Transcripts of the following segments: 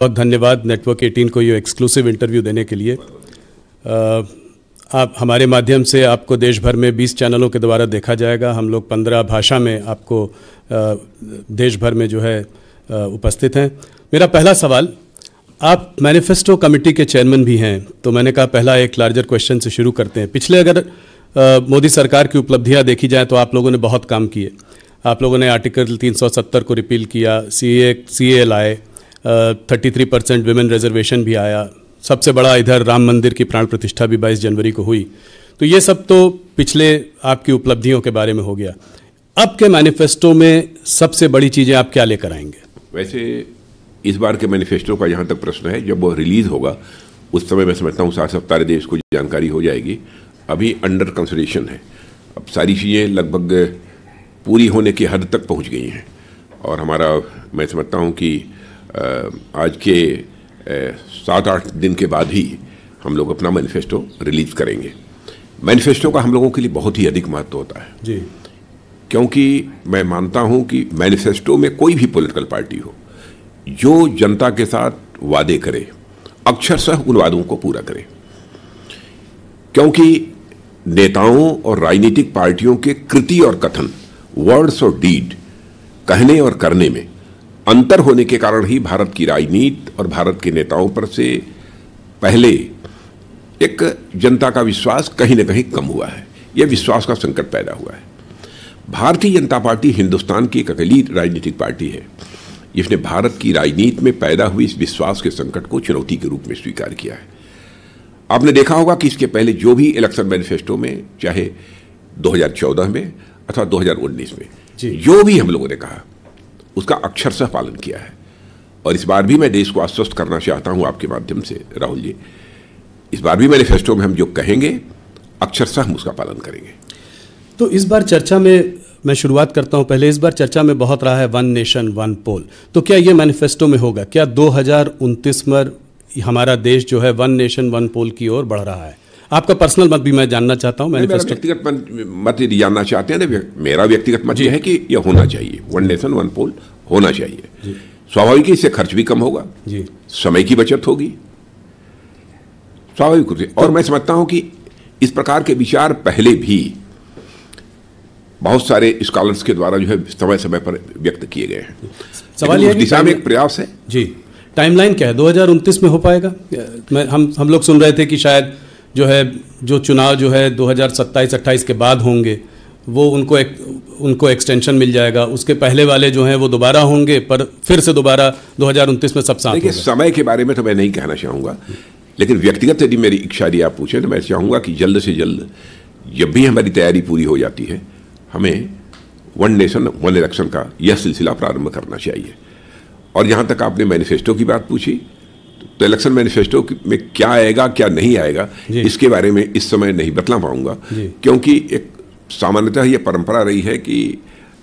बहुत धन्यवाद नेटवर्क 18 को ये एक्सक्लूसिव इंटरव्यू देने के लिए। आप हमारे माध्यम से आपको देश भर में 20 चैनलों के द्वारा देखा जाएगा। हम लोग 15 भाषा में आपको देश भर में जो है उपस्थित हैं। मेरा पहला सवाल, आप मैनिफेस्टो कमेटी के चेयरमैन भी हैं, तो मैंने कहा पहला एक लार्जर क्वेश्चन से शुरू करते हैं। पिछले अगर मोदी सरकार की उपलब्धियां देखी जाए तो आप लोगों ने बहुत काम किए। आप लोगों ने आर्टिकल 370 को रिपील किया, CA लाए, 33% विमेन रिजर्वेशन भी आया, सबसे बड़ा इधर राम मंदिर की प्राण प्रतिष्ठा भी 22 जनवरी को हुई। तो ये सब तो पिछले आपकी उपलब्धियों के बारे में हो गया। अब के मैनिफेस्टो में सबसे बड़ी चीज़ें आप क्या लेकर आएंगे? वैसे इस बार के मैनिफेस्टो का जहाँ तक प्रश्न है, जब वो रिलीज़ होगा उस समय मैं समझता हूँ साथ सारे देश को जानकारी हो जाएगी। अभी अंडर कंसिडरेशन है, अब सारी चीज़ें लगभग पूरी होने की हद तक पहुँच गई हैं और हमारा मैं समझता हूँ कि आज के 7-8 दिन के बाद ही हम लोग अपना मैनिफेस्टो रिलीज करेंगे। मैनिफेस्टो का हम लोगों के लिए बहुत ही अधिक महत्व होता है जी, क्योंकि मैं मानता हूं कि मैनिफेस्टो में कोई भी पॉलिटिकल पार्टी हो जो जनता के साथ वादे करे, अक्षरशः उन वादों को पूरा करे, क्योंकि नेताओं और राजनीतिक पार्टियों के कृति और कथन, वर्ड्स और डीड, कहने और करने में अंतर होने के कारण ही भारत की राजनीति और भारत के नेताओं पर से पहले एक जनता का विश्वास कहीं न कहीं कम हुआ है। यह विश्वास का संकट पैदा हुआ है। भारतीय जनता पार्टी हिंदुस्तान की एक अकेली राजनीतिक पार्टी है जिसने भारत की राजनीति में पैदा हुई इस विश्वास के संकट को चुनौती के रूप में स्वीकार किया है। आपने देखा होगा कि इसके पहले जो भी इलेक्शन मैनिफेस्टो में, चाहे 2014 में अथवा 2019 में, जो भी हम लोगों ने कहा उसका अक्षरशः पालन किया है। और इस बार भी मैं देश को आश्वस्त करना चाहता हूं आपके माध्यम से राहुल जी, इस बार भी मैनिफेस्टो में हम जो कहेंगे अक्षरशः हम उसका पालन करेंगे। तो इस बार चर्चा में मैं शुरुआत करता हूं। पहले इस बार चर्चा में बहुत रहा है 1 नेशन 1 पोल, तो क्या ये मैनिफेस्टो में होगा? क्या 2029 में हमारा देश जो है 1 नेशन 1 पोल की ओर बढ़ रहा है? आपका पर्सनल मत भी मैं जानना चाहता हूं। मैनिफेस्टो व्यक्तिगत मत यदि जानना चाहते हैं ना, मेरा व्यक्तिगत मत यह है कि यह होना चाहिए, 1 नेशन 1 पोल होना चाहिए। स्वाभाविक इससे खर्च भी कम होगा जी, समय की बचत होगी स्वाभाविक रूप से। और मैं समझता हूं कि इस प्रकार के विचार पहले भी बहुत सारे स्कॉलर्स के द्वारा जो है समय समय पर व्यक्त किए गए हैं। सवाल यह दिशा में एक प्रयास है जी। टाइमलाइन क्या है? 2029 में हो पाएगा? हम लोग सुन रहे थे कि शायद जो चुनाव जो है 2027-28 के बाद होंगे वो उनको एक्सटेंशन मिल जाएगा। उसके पहले वाले जो हैं वो दोबारा होंगे, पर फिर से दोबारा 2029 में सब साथ होगा। समय के बारे में तो मैं नहीं कहना चाहूँगा, लेकिन व्यक्तिगत यदि मेरी इच्छा यदि आप पूछें तो मैं चाहूँगा कि जल्द से जल्द जब भी हमारी तैयारी पूरी हो जाती है, हमें 1 नेशन 1 इलेक्शन का यह सिलसिला प्रारंभ करना चाहिए। और जहाँ तक आपने मैनिफेस्टो की बात पूछी, तो इलेक्शन मैनिफेस्टो में क्या आएगा क्या नहीं आएगा इसके बारे में इस समय नहीं बतला पाऊंगा, क्योंकि एक सामान्यतः ये परंपरा रही है कि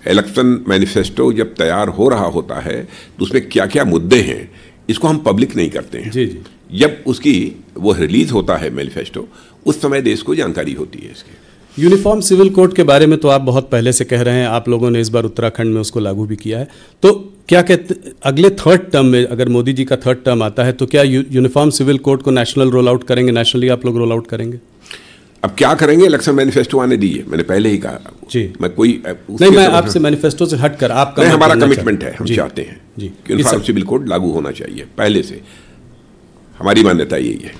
इलेक्शन मैनिफेस्टो जब तैयार हो रहा होता है तो उसमें क्या क्या मुद्दे हैं इसको हम पब्लिक नहीं करते हैं। जी जी। जब उसकी वो रिलीज होता है मैनिफेस्टो, उस समय देश को जानकारी होती है इसकी। यूनिफॉर्म सिविल कोड के बारे में तो आप बहुत पहले से कह रहे हैं, आप लोगों ने इस बार उत्तराखंड में उसको लागू भी किया है। तो क्या कहते अगले 3rd टर्म में अगर मोदी जी का 3rd टर्म आता है तो क्या यूनिफॉर्म सिविल कोड को नेशनल रोल आउट करेंगे? नेशनली आप लोग रोल आउट करेंगे? अब क्या करेंगे, इलेक्शन मैनिफेस्टो आने दीजिए, मैंने पहले ही कहा जी। मैं कोई नहीं, मैं आपसे मैनिफेस्टो से हटकर आपका हमारा कमिटमेंट है, हम चाहते हैं कि यूनिफॉर्म सिविल कोड लागू होना चाहिए, पहले से हमारी मान्यता यही है।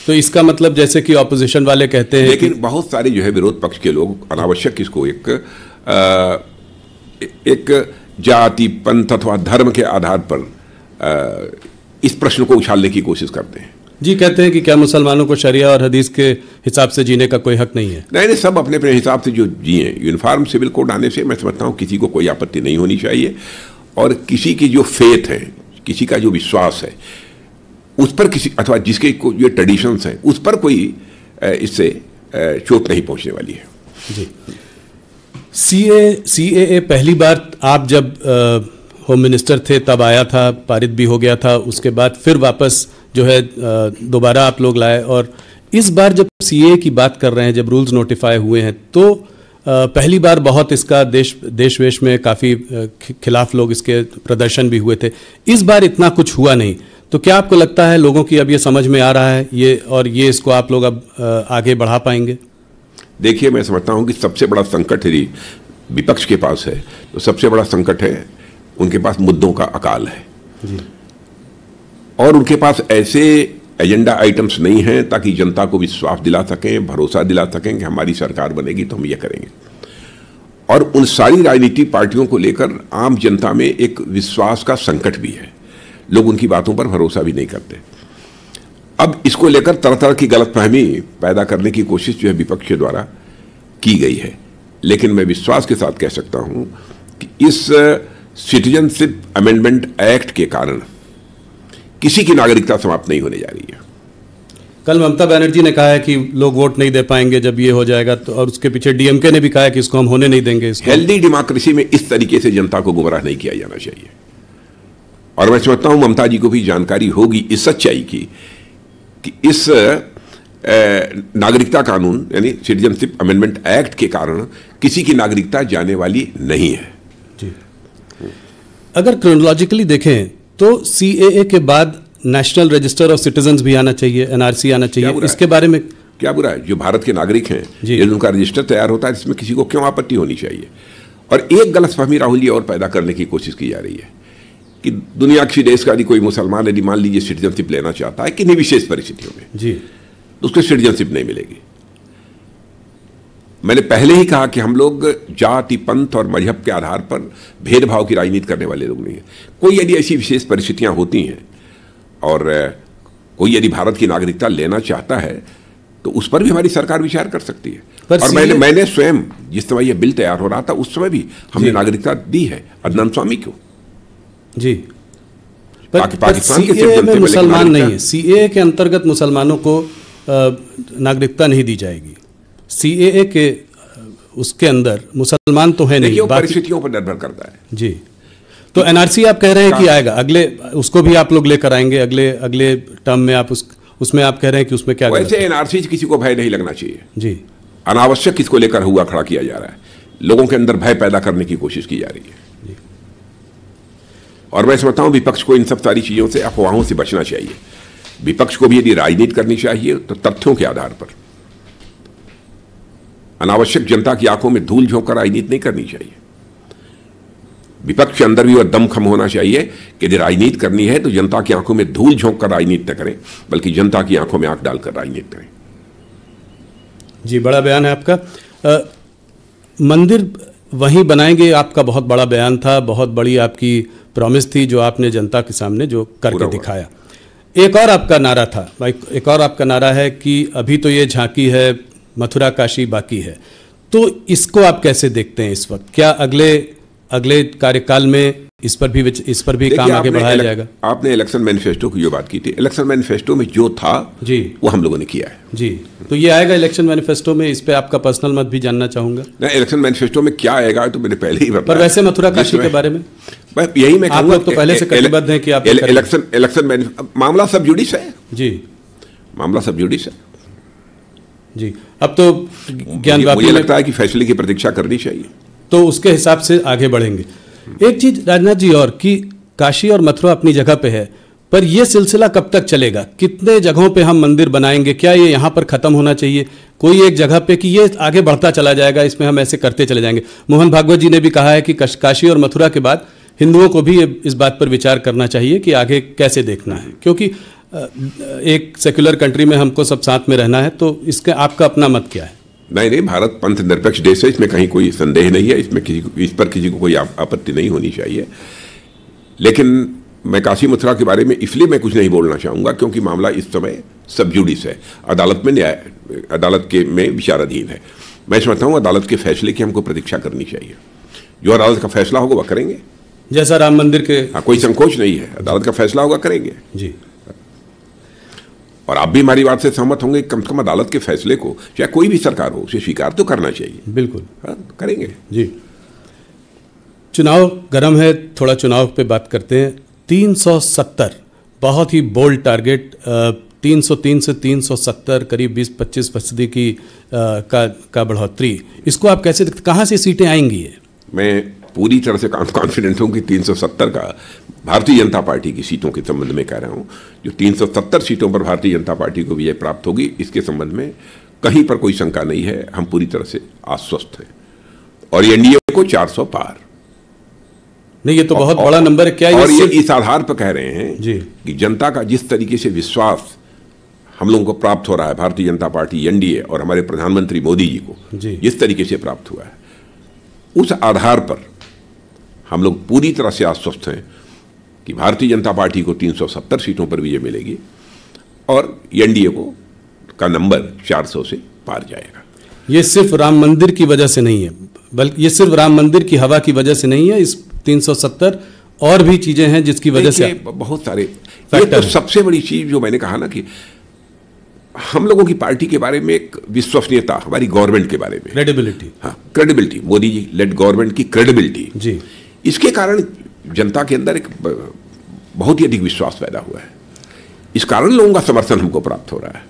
तो इसका मतलब जैसे कि ऑपोजिशन वाले कहते हैं, लेकिन बहुत सारे जो है विरोध पक्ष के लोग अनावश्यक इसको एक जाति, पंथ अथवा धर्म के आधार पर इस प्रश्न को उछालने की कोशिश करते हैं जी। कहते हैं कि क्या मुसलमानों को शरिया और हदीस के हिसाब से जीने का कोई हक नहीं है? नहीं, सब अपने अपने हिसाब से जो जिए। यूनिफॉर्म सिविल कोड आने से मैं समझता हूँ किसी को कोई आपत्ति नहीं होनी चाहिए, और किसी की जो फेथ है, किसी का जो विश्वास है उस पर किसी अथवा जिसके जो ट्रेडिशंस हैं उस पर कोई इससे चोट नहीं पहुंचने वाली है जी। CAA पहली बार आप जब होम मिनिस्टर थे तब आया था, पारित भी हो गया था, उसके बाद फिर वापस जो है दोबारा आप लोग लाए। और इस बार जब CAA की बात कर रहे हैं, जब रूल्स नोटिफाई हुए हैं, तो पहली बार बहुत इसका देश वेश में काफ़ी खिलाफ लोग इसके प्रदर्शन भी हुए थे। इस बार इतना कुछ हुआ नहीं, तो क्या आपको लगता है लोगों की अब ये समझ में आ रहा है ये, और ये इसको आप लोग अब आगे बढ़ा पाएंगे? देखिए, मैं समझता हूं कि सबसे बड़ा संकट यदि विपक्ष के पास है तो सबसे बड़ा संकट है उनके पास मुद्दों का अकाल है जी। और उनके पास ऐसे एजेंडा आइटम्स नहीं हैं ताकि जनता को विश्वास दिला सकें, भरोसा दिला सकें कि हमारी सरकार बनेगी तो हम ये करेंगे। और उन सारी राजनीतिक पार्टियों को लेकर आम जनता में एक विश्वास का संकट भी है, लोग उनकी बातों पर भरोसा भी नहीं करते। अब इसको लेकर तरह तरह की गलतफहमी पैदा करने की कोशिश जो है विपक्ष के द्वारा की गई है, लेकिन मैं विश्वास के साथ कह सकता हूं कि इस सिटीजनशिप अमेंडमेंट एक्ट के कारण किसी की नागरिकता समाप्त नहीं होने जा रही है। कल ममता बनर्जी ने कहा है कि लोग वोट नहीं दे पाएंगे जब ये हो जाएगा, तो और उसके पीछे डीएमके ने भी कहा है कि इसको हम होने नहीं देंगे। हेल्दी डेमोक्रेसी में इस तरीके से जनता को गुमराह नहीं किया जाना चाहिए। और मैं समझता हूं ममता जी को भी जानकारी होगी इस सच्चाई की कि इस नागरिकता कानून यानी सिटीजनशिप अमेंडमेंट एक्ट के कारण किसी की नागरिकता जाने वाली नहीं है जी। अगर क्रोनोलॉजिकली देखें तो सीएए के बाद नेशनल रजिस्टर ऑफ सिटीजन्स भी आना चाहिए, एनआरसी आना चाहिए, इसके बारे में क्या बुरा है? जो भारत के नागरिक हैं यदि उनका रजिस्टर तैयार होता है इसमें किसी को क्यों आपत्ति होनी चाहिए? और एक गलतफहमी राहुल जी और पैदा करने की कोशिश की जा रही है कि दुनिया किसी देश का यदि कोई मुसलमान यदि मान लीजिए सिटीजनशिप लेना चाहता है किन्हीं विशेष परिस्थितियों में जी, तो उसको सिटीजनशिप नहीं मिलेगी। मैंने पहले ही कहा कि हम लोग जाति, पंथ और मजहब के आधार पर भेदभाव की राजनीति करने वाले लोग नहीं हैं। कोई यदि ऐसी विशेष परिस्थितियां होती हैं और कोई यदि भारत की नागरिकता लेना चाहता है तो उस पर भी हमारी सरकार विचार कर सकती है। और मैंने स्वयं जिस समय यह बिल तैयार हो रहा था उस समय भी हमने नागरिकता दी है अदनान स्वामी को जी। पाकिस्तान के सीएए में मुसलमान नहीं है, सीएए के अंतर्गत मुसलमानों को नागरिकता नहीं दी जाएगी। सीएए के उसके अंदर मुसलमान तो है नहीं, परिस्थितियों पर निर्भर करता है जी। तो एनआरसी आप कह रहे हैं कि आएगा अगले, उसको भी आप लोग लेकर आएंगे अगले टर्म में, आप उसमें आप कह रहे हैं कि उसमें क्या? वैसे एनआरसी से किसी को भय नहीं लगना चाहिए जी। अनावश्यक इसको लेकर हुआ खड़ा किया जा रहा है, लोगों के अंदर भय पैदा करने की कोशिश की जा रही है। और मैं समझता हूं विपक्ष को इन सब सारी चीजों से, अफवाहों से बचना चाहिए। विपक्ष को भी यदि राजनीति करनी चाहिए तो तथ्यों के आधार पर, अनावश्यक जनता की आंखों में धूल झोंक कर राजनीति नहीं करनी चाहिए। विपक्ष के अंदर भी वह दमखम होना चाहिए कि यदि राजनीति करनी है तो जनता की आंखों में धूल झोंक कर राजनीति न करें, बल्कि जनता की आंखों में आंख डालकर राजनीति करें। जी, बड़ा बयान है आपका। मंदिर वहीं बनाएंगे, आपका बहुत बड़ा बयान था, बहुत बड़ी आपकी प्रॉमिस थी जो आपने जनता के सामने जो करके दिखाया। एक और आपका नारा था, एक और आपका नारा है कि अभी तो ये झांकी है, मथुरा काशी बाकी है। तो इसको आप कैसे देखते हैं इस वक्त? क्या अगले कार्यकाल में इस पर भी काम आगे बढ़ाया जाएगा? आपने इलेक्शन मैनिफेस्टो की जो बात की थी, इलेक्शन मैनिफेस्टो में जो था जी वो हम लोगों ने किया है जी। तो ये आएगा इलेक्शन मैनिफेस्टो में, इस पे आपका पर्सनल मत भी जानना चाहूंगा। नहीं, इलेक्शन मैनिफेस्टो में क्या आएगा तो मैंने पहले ही बताया। पर वैसे मथुरा काशी के बारे में यही मैं आप लोग तो पहले से कटिबद्ध हैं कि आप इलेक्शन मामला सब जुडिस है जी, मामला सब जुडिस है जी। अब तो ज्ञानवापी मुझे लगता है कि फैसले की प्रतीक्षा करनी चाहिए, तो उसके हिसाब से आगे बढ़ेंगे। एक चीज राजनाथ जी और कि काशी और मथुरा अपनी जगह पे है, पर यह सिलसिला कब तक चलेगा? कितने जगहों पे हम मंदिर बनाएंगे? क्या ये यहाँ पर खत्म होना चाहिए कोई एक जगह पे कि ये आगे बढ़ता चला जाएगा, इसमें हम ऐसे करते चले जाएंगे? मोहन भागवत जी ने भी कहा है कि काशी और मथुरा के बाद हिंदुओं को भी इस बात पर विचार करना चाहिए कि आगे कैसे देखना है, क्योंकि एक सेक्युलर कंट्री में हमको सब साथ में रहना है। तो इसका आपका अपना मत क्या है? नहीं, भारत पंथ निरपेक्ष देश है, इसमें कहीं कोई संदेह नहीं है, इस पर किसी को कोई आपत्ति नहीं होनी चाहिए। लेकिन मैं काशी मथुरा के बारे में इसलिए मैं कुछ नहीं बोलना चाहूँगा क्योंकि मामला इस समय सब जुडिस है, अदालत में विचाराधीन है। मैं समझता हूँ अदालत के फैसले की हमको प्रतीक्षा करनी चाहिए, जो अदालत का फैसला होगा वह करेंगे। जैसा राम मंदिर के, कोई संकोच नहीं है, अदालत का फैसला होगा करेंगे जी। और आप भी हमारी बात से सहमत होंगे, कम से कम अदालत के फैसले को चाहे कोई भी सरकार हो उसे स्वीकार तो करना चाहिए। बिल्कुल करेंगे जी। चुनाव गर्म है, थोड़ा चुनाव पे बात करते हैं। 370 बहुत ही बोल्ड टारगेट, 303 से 370 करीब 20-25% की का बढ़ोतरी, इसको आप कैसे देखते? कहाँ से सीटें आएंगी? मैं पूरी तरह से कॉन्फिडेंट हूँ कि 370 का भारतीय जनता पार्टी की सीटों के संबंध में कह रहा हूं, जो 370 सीटों पर भारतीय जनता पार्टी को विजय प्राप्त होगी, इसके संबंध में कहीं पर कोई शंका नहीं है। हम पूरी तरह से आश्वस्त हैं। और एनडीए को 400 पार। नहीं, ये तो बहुत बड़ा नंबर है। क्या और ये इस आधार पर कह रहे हैं जी कि जनता का जिस तरीके से विश्वास हम लोगों को प्राप्त हो रहा है, भारतीय जनता पार्टी, एनडीए और हमारे प्रधानमंत्री मोदी जी को जिस तरीके से प्राप्त हुआ है, उस आधार पर हम लोग पूरी तरह से आश्वस्त हैं कि भारतीय जनता पार्टी को 370 सीटों पर विजय मिलेगी और एनडीए को का नंबर 400 से पार जाएगा। ये सिर्फ राम मंदिर की वजह से नहीं है, बल्कि ये सिर्फ राम मंदिर की हवा की वजह से नहीं है। इस 370 और भी चीजें हैं जिसकी वजह से बहुत सारे। ये तो सबसे बड़ी चीज जो मैंने कहा ना कि हम लोगों की पार्टी के बारे में एक विश्वसनीयता, हमारी गवर्नमेंट के बारे में क्रेडिबिलिटी, हाँ credibility, Modi ji lead government की क्रेडिबिलिटी जी, इसके कारण जनता के अंदर एक बहुत ही अधिक विश्वास पैदा हुआ है। इस कारण लोगों का समर्थन हमको प्राप्त हो रहा है।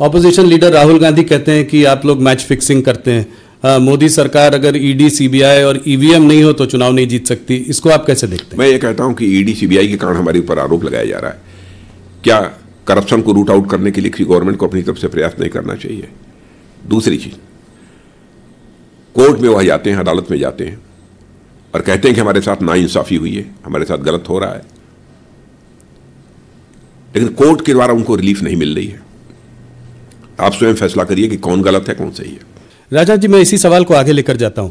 ऑपोजिशन लीडर राहुल गांधी कहते हैं कि आप लोग मैच फिक्सिंग करते हैं। मोदी सरकार अगर ईडी, सीबीआई और ईवीएम नहीं हो तो चुनाव नहीं जीत सकती। इसको आप कैसे देखते हैं? मैं ये कहता हूं कि ईडी, सीबीआई के कारण हमारे ऊपर आरोप लगाया जा रहा है। क्या करप्शन को रूट आउट करने के लिए किसी गवर्नमेंट को अपनी तरफ से प्रयास नहीं करना चाहिए? दूसरी चीज, कोर्ट में वह जाते हैं, अदालत में जाते हैं और कहते हैं कि हमारे साथ नाइंसाफी हुई है, हमारे साथ गलत हो रहा है, लेकिन कोर्ट के द्वारा उनको रिलीफ नहीं मिल रही है। आप स्वयं फैसला करिए कि कौन गलत है, कौन सही है। राजा जी, मैं इसी सवाल को आगे लेकर जाता हूं।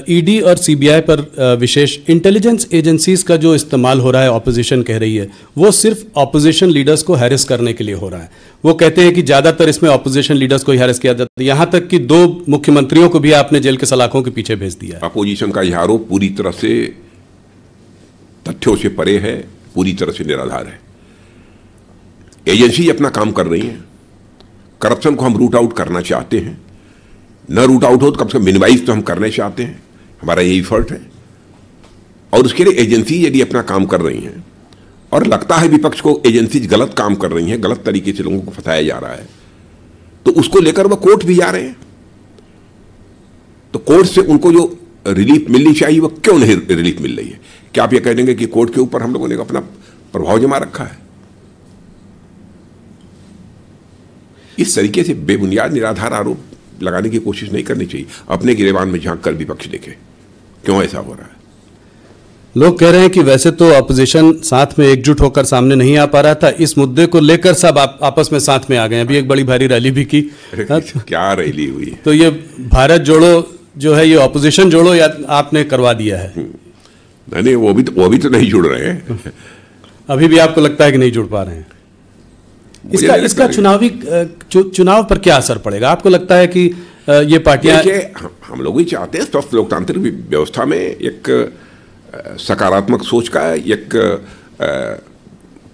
ईडी और सीबीआई पर विशेष इंटेलिजेंस एजेंसीज का जो इस्तेमाल हो रहा है, ऑपोजिशन कह रही है, वो सिर्फ ऑपोजिशन लीडर्स को हैरेस करने के लिए हो रहा है। वो कहते हैं कि ज़्यादातर इसमें ऑपोजिशन लीडर्स को ही हैरेस किया जाता है। यहाँ तक कि 2 मुख्यमंत्रियों को भी आपने जेल के सलाखों के पीछे भेज दिया है। अपोजिशन का यह आरोप पूरी तरह से तथ्यों से परे है, पूरी तरह से निराधार है। एजेंसी अपना काम कर रही है। करप्शन को हम रूट आउट करना चाहते हैं, न रूट आउट हो तो कम से कम मिनिमाइज तो हम करने चाहते हैं, हमारा ये एफर्ट है। और उसके लिए एजेंसी यदि अपना काम कर रही हैं और लगता है विपक्ष को एजेंसी गलत काम कर रही हैं, गलत तरीके से लोगों को फंसाया जा रहा है, तो उसको लेकर वह कोर्ट भी जा रहे हैं। तो कोर्ट से उनको जो रिलीफ मिलनी चाहिए वह क्यों नहीं रिलीफ मिल रही है? क्या आप ये कह देंगे कि कोर्ट के ऊपर हम लोगों ने अपना प्रभाव जमा रखा है? इस तरीके से बेबुनियाद निराधार आरोप लगाने की कोशिश नहीं करनी चाहिए। अपने गिरेबान में झांक कर विपक्ष देखे क्यों ऐसा हो रहा है। लोग कह रहे हैं कि वैसे तो अपोजिशन साथ में एकजुट होकर सामने नहीं आ पा रहा था, इस मुद्दे को लेकर सब आपस में साथ में आ गए। अभी एक बड़ी भारी रैली भी की। क्या रैली हुई? तो ये भारत जोड़ो जो है, ये ऑपोजिशन जोड़ो या आपने करवा दिया है? नहीं, वो भी तो नहीं जुड़ रहे हैं। अभी भी आपको लगता है कि नहीं जुड़ पा रहे हैं? इसका चुनाव पर क्या असर पड़ेगा? आपको लगता है कि ये पार्टियां, हम लोग भी चाहते हैं स्वस्थ लोकतांत्रिक व्यवस्था में एक सकारात्मक सोच का एक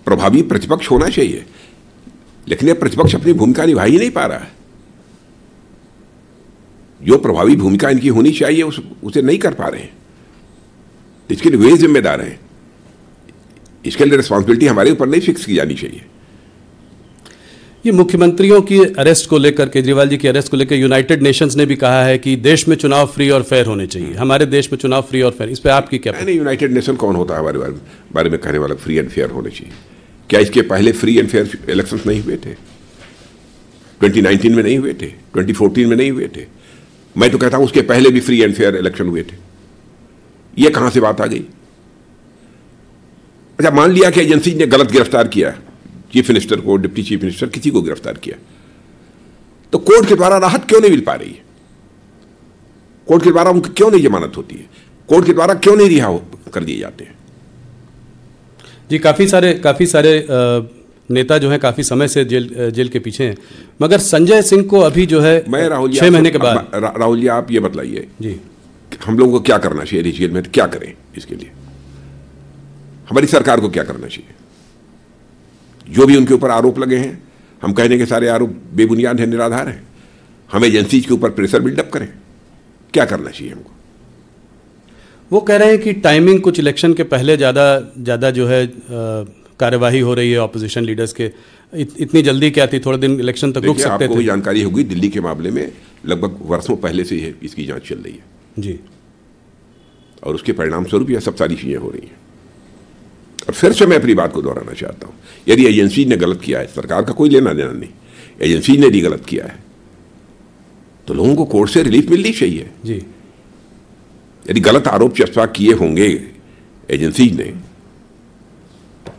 प्रभावी प्रतिपक्ष होना चाहिए, लेकिन यह प्रतिपक्ष अपनी भूमिका निभा ही नहीं पा रहा है। जो प्रभावी भूमिका इनकी होनी चाहिए उसे नहीं कर पा रहे हैं। इसके लिए वे जिम्मेदार हैं। इसके लिए रिस्पॉन्सिबिलिटी हमारे ऊपर नहीं फिक्स की जानी चाहिए। ये मुख्यमंत्रियों की अरेस्ट को लेकर, केजरीवाल जी की अरेस्ट को लेकर यूनाइटेड नेशंस ने भी कहा है कि देश में चुनाव फ्री और फेयर होने चाहिए। हमारे देश में चुनाव फ्री और फेयर, इस पे आपकी क्या? नहीं, यूनाइटेड नेशन कौन होता है हमारे बारे में कहने वाला फ्री एंड फेयर होने चाहिए? क्या इसके पहले फ्री एंड फेयर इलेक्शंस नहीं हुए थे? 2019 में नहीं हुए थे? 2014 में नहीं हुए थे? मैं तो कहता हूं उसके पहले भी फ्री एंड फेयर इलेक्शन हुए थे। ये कहां से बात आ गई? अच्छा, मान लिया कि एजेंसी ने गलत गिरफ्तार किया, चीफ मिनिस्टर को, डिप्टी चीफ मिनिस्टर, किसी को गिरफ्तार किया, तो कोर्ट के द्वारा राहत क्यों नहीं मिल पा रही है? कोर्ट के द्वारा उनको क्यों नहीं जमानत होती है? कोर्ट के द्वारा क्यों नहीं रिहा कर दिए जाते हैं? जी, काफी सारे नेता जो है काफी समय से जेल के पीछे हैं, मगर संजय सिंह को अभी जो है मैं राहुल जी 6 महीने के बाद। राहुल जी, आप ये बताइए जी, हम लोगों को क्या करना चाहिए? जेल में क्या करें? इसके लिए हमारी सरकार को क्या करना चाहिए? जो भी उनके ऊपर आरोप लगे हैं, हम कहने के सारे आरोप बेबुनियाद हैं, निराधार हैं। हम एजेंसीज के ऊपर प्रेशर बिल्डअप करें? क्या करना चाहिए हमको? वो कह रहे हैं कि टाइमिंग कुछ इलेक्शन के पहले ज़्यादा जो है कार्यवाही हो रही है ऑपोजिशन लीडर्स के। इतनी जल्दी क्या थी? थोड़े दिन इलेक्शन तक रुक सकते थे। आपको भी जानकारी होगी, दिल्ली के मामले में लगभग वर्षों पहले से ही इसकी जांच चल रही है जी, और उसके परिणाम स्वरूप यह सब सारी चीजें हो रही हैं। और फिर से मैं अपनी बात को दोहराना चाहता हूं, यदि एजेंसी ने गलत किया है, सरकार का कोई लेना देना नहीं, एजेंसी ने यदि गलत किया है तो लोगों को कोर्ट से रिलीफ मिलनी चाहिए जी। यदि गलत आरोप चस्पा किए होंगे एजेंसी ने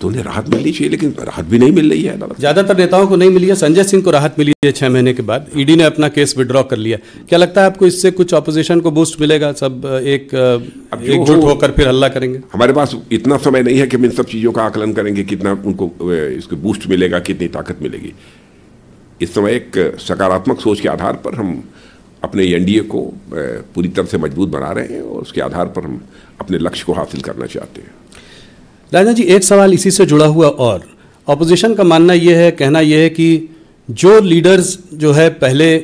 तो उन्हें राहत मिलनी चाहिए, लेकिन राहत भी नहीं मिल रही है। ज्यादातर नेताओं को नहीं मिली है। संजय सिंह को राहत मिली है 6 महीने के बाद, ईडी ने अपना केस विड्रॉ कर लिया। क्या लगता है आपको इससे कुछ ऑपोजिशन को बूस्ट मिलेगा? सब एकजुट होकर फिर हल्ला करेंगे? हमारे पास इतना समय नहीं है कि हम इन सब चीजों का आकलन करेंगे, कितना उनको इसको बूस्ट मिलेगा, कितनी ताकत मिलेगी। इस समय एक सकारात्मक सोच के आधार पर हम अपने एनडीए को पूरी तरह से मजबूत बना रहे हैं और उसके आधार पर हम अपने लक्ष्य को हासिल करना चाहते हैं। राजनाथ जी, एक सवाल इसी से जुड़ा हुआ और ऑपोजिशन का मानना यह है, कहना यह है कि जो लीडर्स जो है पहले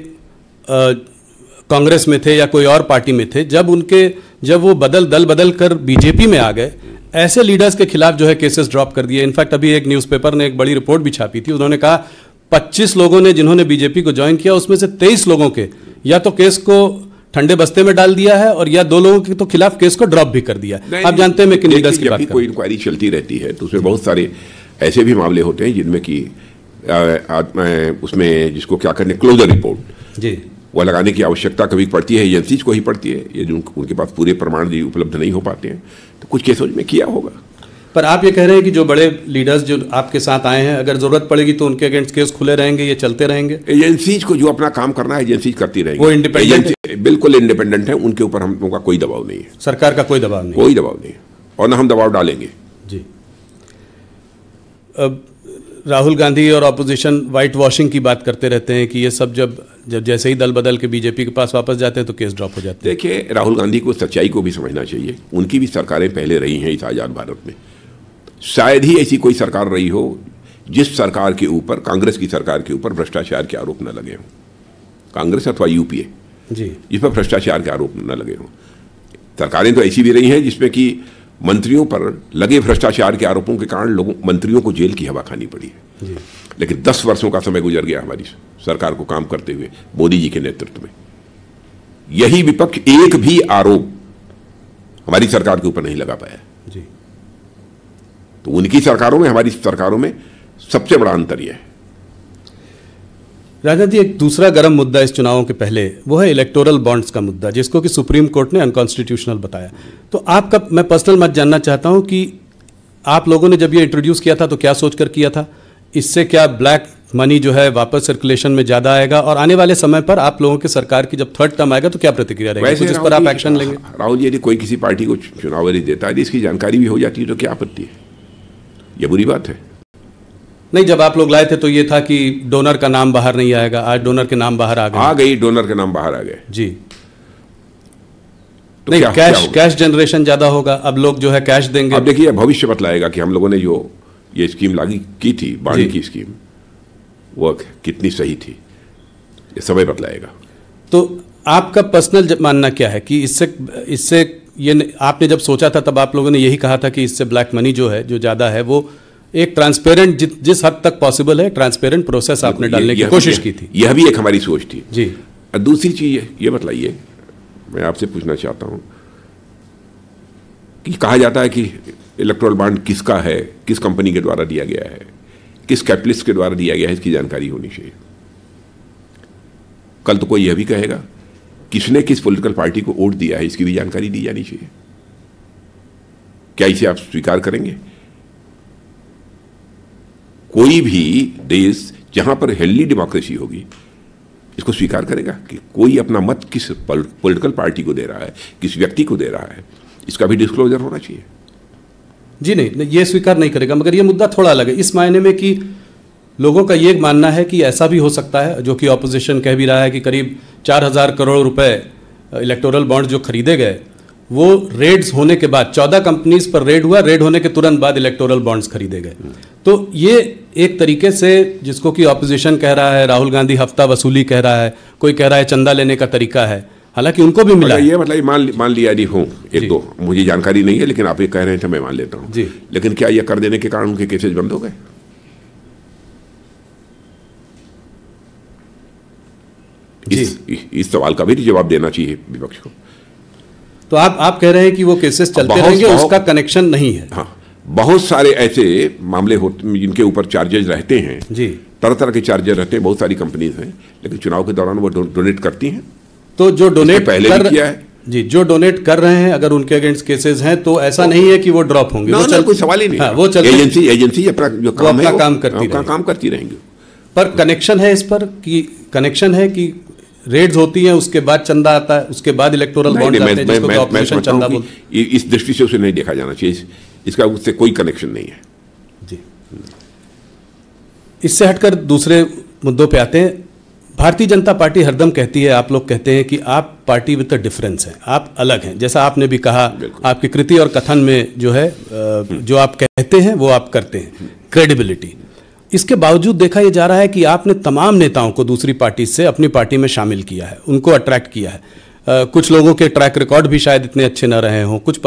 कांग्रेस में थे या कोई और पार्टी में थे, जब वो दल बदल कर बीजेपी में आ गए, ऐसे लीडर्स के खिलाफ जो है केसेस ड्रॉप कर दिए। इनफैक्ट अभी एक न्यूज़पेपर ने एक बड़ी रिपोर्ट भी छापी थी, उन्होंने कहा 25 लोगों ने जिन्होंने बीजेपी को ज्वाइन किया, उसमें से 23 लोगों के या तो केस को ठंडे बस्ते में डाल दिया है और या 2 लोगों के तो खिलाफ केस को ड्रॉप भी कर दिया। आप जानते हैं मैं किन लीडर्स की बात कर रहा हूं। कोई इंक्वायरी चलती रहती है तो उसमें बहुत सारे ऐसे भी मामले होते हैं जिनमें कि उसमें जिसको क्या करने क्लोजर रिपोर्ट जी वो लगाने की आवश्यकता कभी पड़ती है, एजेंसीज को ही पड़ती है। ये जो उनके पास पूरे प्रमाण भी उपलब्ध नहीं हो पाते हैं तो कुछ केसों में किया होगा। पर आप ये कह रहे हैं कि जो बड़े लीडर्स जो आपके साथ आए हैं, अगर जरूरत पड़ेगी तो उनके अगेंस्ट केस खुले रहेंगे, ये चलते रहेंगे? एजेंसीज को जो अपना काम करना है एजेंसीज करती रहेंगी। वो इंडिपेंडेंट, बिल्कुल इंडिपेंडेंट है, उनके ऊपर हम लोगों का कोई दबाव नहीं है। सरकार का कोई दबाव नहीं? कोई दबाव नहीं और ना हम दबाव डालेंगे जी। अब राहुल गांधी और ऑपोजिशन व्हाइट वॉशिंग की बात करते रहते हैं कि ये सब जब जैसे ही दल बदल के बीजेपी के पास वापस जाते हैं तो केस ड्रॉप हो जाते हैं। देखिए, राहुल गांधी को सच्चाई को भी समझना चाहिए। उनकी भी सरकारें पहले रही हैं इस आज़ाद भारत में। शायद ही ऐसी कोई सरकार रही हो जिस सरकार के ऊपर, कांग्रेस की सरकार के ऊपर भ्रष्टाचार के आरोप न लगे हों, कांग्रेस अथवा यूपीए जी, इस पर भ्रष्टाचार के आरोप न लगे हों। सरकारें तो ऐसी भी रही हैं जिसमें कि मंत्रियों पर लगे भ्रष्टाचार के आरोपों के कारण मंत्रियों को जेल की हवा खानी पड़ी है जी। लेकिन 10 वर्षों का समय गुजर गया हमारी सरकार को काम करते हुए मोदी जी के नेतृत्व में। यही विपक्ष एक भी आरोप हमारी सरकार के ऊपर नहीं लगा पाया जी। तो उनकी सरकारों में हमारी सरकारों में सबसे बड़ा अंतर यह है। राजनाथ जी, एक दूसरा गर्म मुद्दा इस चुनावों के पहले वो है इलेक्टोरल बॉन्ड्स का मुद्दा, जिसको कि सुप्रीम कोर्ट ने अनकॉन्स्टिट्यूशनल बताया। तो आपका मैं पर्सनल मत जानना चाहता हूं कि आप लोगों ने जब ये इंट्रोड्यूस किया था तो क्या सोचकर किया था? इससे क्या ब्लैक मनी जो है वापस सर्कुलेशन में ज़्यादा आएगा? और आने वाले समय पर आप लोगों की सरकार की जब 3rd टर्म आएगा तो क्या प्रतिक्रिया रहेगी? जिस पर आप एक्शन लेंगे? राहुल जी, यदि कोई किसी पार्टी को चुनाव यदि देता है, इसकी जानकारी भी हो जाती है तो क्या आपत्ति है? यह बुरी बात है? नहीं, जब आप लोग लाए थे तो ये था कि डोनर का नाम बाहर नहीं आएगा। आज डोनर के नाम बाहर आ गए। डोनर के नाम बाहर आ गए जी। तो नहीं, कैश जनरेशन ज्यादा होगा, अब लोग जो है कैश देंगे। अब देखिए, भविष्य बतलाएगा कि हम लोगों ने जो ये स्कीम लागू की थी, बांड की स्कीम, वो कितनी सही थी, ये समय बतलाएगा। तो आपका पर्सनल मानना क्या है कि इससे ये आपने जब सोचा था तब आप लोगों ने यही कहा था कि इससे ब्लैक मनी जो है, जो ज़्यादा है, वो एक ट्रांसपेरेंट जिस हद तक पॉसिबल है ट्रांसपेरेंट प्रोसेस आपने डालने की कोशिश की थी? यह भी एक हमारी सोच थी जी। दूसरी चीज ये बताइए, मैं आपसे पूछना चाहता हूं कि कहा जाता है कि इलेक्टोरल बॉन्ड किसका है, किस कंपनी के द्वारा दिया गया है, किस कैपिटलिस्ट के द्वारा दिया गया है, इसकी जानकारी होनी चाहिए। कल तो कोई यह भी कहेगा किसने किस पॉलिटिकल पार्टी को वोट दिया है, इसकी भी जानकारी दी जानी चाहिए। क्या इसे आप स्वीकार करेंगे? कोई भी देश जहां पर हेल्दी डेमोक्रेसी होगी इसको स्वीकार करेगा कि कोई अपना मत किस पॉलिटिकल पार्टी को दे रहा है, किस व्यक्ति को दे रहा है, इसका भी डिस्क्लोजर होना चाहिए। जी नहीं, ये स्वीकार नहीं करेगा। मगर ये मुद्दा थोड़ा अलग है इस मायने में कि लोगों का ये मानना है कि ऐसा भी हो सकता है, जो कि ऑपोजिशन कह भी रहा है, कि करीब 4000 करोड़ रुपए इलेक्टोरल बॉन्ड जो खरीदे गए वो रेड्स होने के बाद 14 कंपनीज पर रेड हुआ, रेड होने के तुरंत बाद इलेक्टोरल बॉन्ड्स खरीदे गए। तो ये एक तरीके से, जिसको कि ऑपोजिशन कह रहा है, राहुल गांधी हफ्ता वसूली कह रहा है, कोई कह रहा है चंदा लेने का तरीका है, हालांकि उनको भी मिला। ये मतलब मान लिया यदि हो एक दो, मुझे जानकारी नहीं है लेकिन आप ये कह रहे हैं तो मैं मान लेता हूं। लेकिन क्या यह कर देने के कारण उनके केसेस बंद हो गए? इस सवाल का भी जवाब देना चाहिए विपक्ष को। तो आप कह रहे हैं कि वो केसेस चलते रहेंगे, उसका कनेक्शन नहीं है? हाँ, बहुत सारे ऐसे मामले होते जिनके ऊपर चार्जेज रहते हैं जी, तरह तरह के चार्जेस रहते हैं, बहुत सारी कंपनीज हैं, लेकिन चुनाव के दौरान वो डोनेट करती हैं। तो जो डोनेट पहले भी किया है जी, जो डोनेट कर रहे हैं अगर उनके अगेंस्ट केसेस हैं तो ऐसा नहीं है कि वो ड्रॉप होंगे, ना, कोई सवाल ही नहीं। हाँ, वो एजेंसी अपना जो काम है काम करती रहेंगी। पर कनेक्शन है इस पर कि रेड्स होती हैं, उसके बाद चंदा आता है, उसके बाद इलेक्टोरल बॉन्ड आते हैं जिसको ऑपरेशन चंदा बोलते हैं। इस दृष्टि से उसे नहीं देखा जाना चाहिए, इसका उससे कोई कनेक्शन नहीं है जी। इससे हटकर दूसरे मुद्दों पे आते हैं। भारतीय जनता पार्टी हरदम कहती है, आप लोग कहते हैं कि आप पार्टी विद द डिफरेंस हैं, आप अलग हैं। जैसा आपने भी कहा, आपकी कृति और कथन में जो है जो आप कहते हैं वो आप करते हैं, क्रेडिबिलिटी। इसके बावजूद देखा यह जा रहा है कि आपने तमाम नेताओं को दूसरी पार्टी से अपनी पार्टी में शामिल किया है, उनको अट्रैक्ट किया है। कुछ लोगों के ट्रैक रिकॉर्ड भी शायद इतने अच्छे न रहे हों, कुछ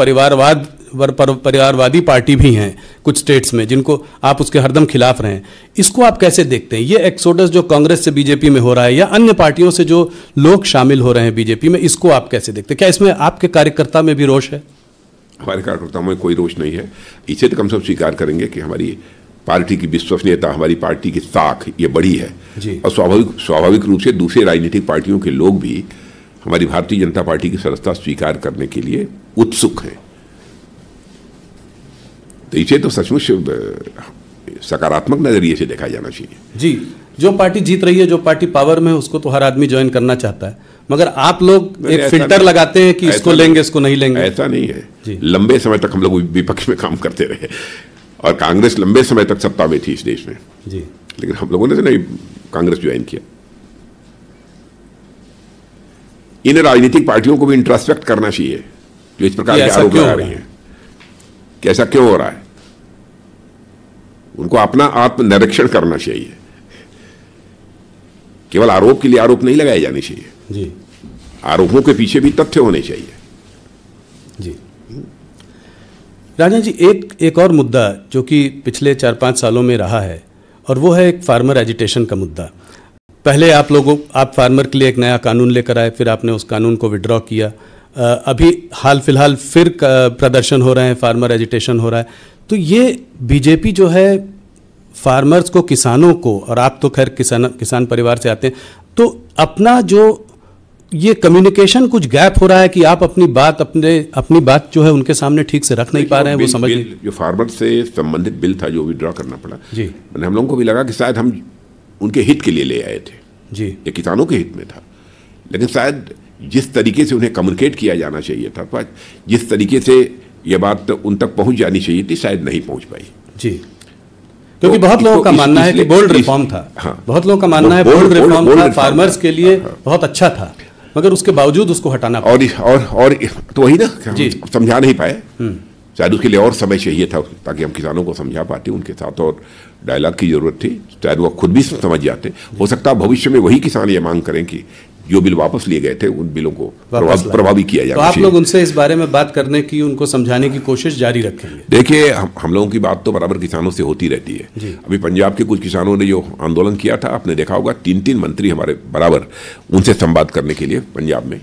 परिवारवादी पार्टी भी हैं कुछ स्टेट्स में जिनको आप उसके हरदम खिलाफ रहे हैं। इसको आप कैसे देखते हैं? ये एक्सोडस जो कांग्रेस से बीजेपी में हो रहा है या अन्य पार्टियों से जो लोग शामिल हो रहे हैं बीजेपी में, इसको आप कैसे देखते हैं? क्या इसमें आपके कार्यकर्ता में भी रोष है? हमारे कार्यकर्ताओं में कोई रोष नहीं है। इसे तो कम से कम स्वीकार करेंगे कि हमारी पार्टी की विश्वसनीयता, हमारी पार्टी की साख ये बड़ी है जी। और स्वाभाविक रूप से दूसरे राजनीतिक पार्टियों के लोग भी हमारी भारतीय जनता पार्टी की सदस्यता स्वीकार करने के लिए उत्सुक हैं। तो इसे तो सचमुच सकारात्मक नजरिए से देखा जाना चाहिए जी। जो पार्टी जीत रही है, जो पार्टी पावर में है, उसको तो हर आदमी ज्वाइन करना चाहता है, मगर आप लोग एक फिल्टर लगाते हैं कि इसको लेंगे, इसको नहीं लेंगे। ऐसा नहीं है। लंबे समय तक हम लोग विपक्ष में काम करते रहे और कांग्रेस लंबे समय तक सत्ता में थी इस देश में जी, लेकिन हम लोगों ने तो नहीं कांग्रेस ज्वाइन किया। इन राजनीतिक पार्टियों को भी इंट्रोस्पेक्ट करना चाहिए जो इस प्रकार के आरोप लगा रही हैं कि ऐसा क्यों हो रहा है। उनको अपना आत्मनिरीक्षण करना चाहिए। केवल आरोप के लिए आरोप नहीं लगाए जाने चाहिए जी, आरोपों के पीछे भी तथ्य होने चाहिए जी। राजन जी, एक और मुद्दा जो कि पिछले 4-5 सालों में रहा है और वो है एक फार्मर एजिटेशन का मुद्दा। पहले आप फार्मर के लिए एक नया कानून लेकर आए, फिर आपने उस कानून को विड्रॉ किया। अभी हाल फिलहाल फिर प्रदर्शन हो रहे हैं, फार्मर एजिटेशन हो रहा है। तो ये बीजेपी जो है फार्मर्स को, किसानों को, और आप तो खैर किसान परिवार से आते हैं, तो अपना जो ये कम्युनिकेशन कुछ गैप हो रहा है कि आप अपनी बात जो है उनके सामने ठीक से रख नहीं पा रहे हैं, वो समझ नहीं। जो फार्मर से संबंधित बिल था जो विड्रॉ करना पड़ा जी, मैंने हम लोगों को भी लगा कि शायद हम उनके हित के लिए ले आए थे जी, ये किसानों के हित में था, लेकिन शायद जिस तरीके से उन्हें कम्युनिकेट किया जाना चाहिए था, जिस तरीके से ये बात उन तक पहुंच जानी चाहिए थी, शायद नहीं पहुंच पाई जी। क्योंकि बहुत लोगों का मानना है कि बोल्ड रिफॉर्म था। हाँ, बहुत लोगों का मानना है बोल्ड रिफॉर्म था, फार्मर्स के लिए बहुत अच्छा था, मगर उसके बावजूद उसको हटाना और तो वही ना समझा नहीं पाए। शायद उसके लिए और समय चाहिए था ताकि हम किसानों को समझा पाते, उनके साथ और डायलॉग की जरूरत थी। शायद वो खुद भी समझ जाते। हो सकता है भविष्य में वही किसान ये मांग करें कि जो बिल वापस लिए गए थे उन बिलों को प्रभावी किया जाए। तो आप लोग उनसे इस बारे में बात करने की, उनको समझाने की कोशिश जारी रखेंगे? देखिए, हम लोगों की बात तो बराबर किसानों से होती रहती है। अभी पंजाब के कुछ किसानों ने जो आंदोलन किया था, आपने देखा होगा 3-3 मंत्री हमारे बराबर उनसे संवाद करने के लिए पंजाब में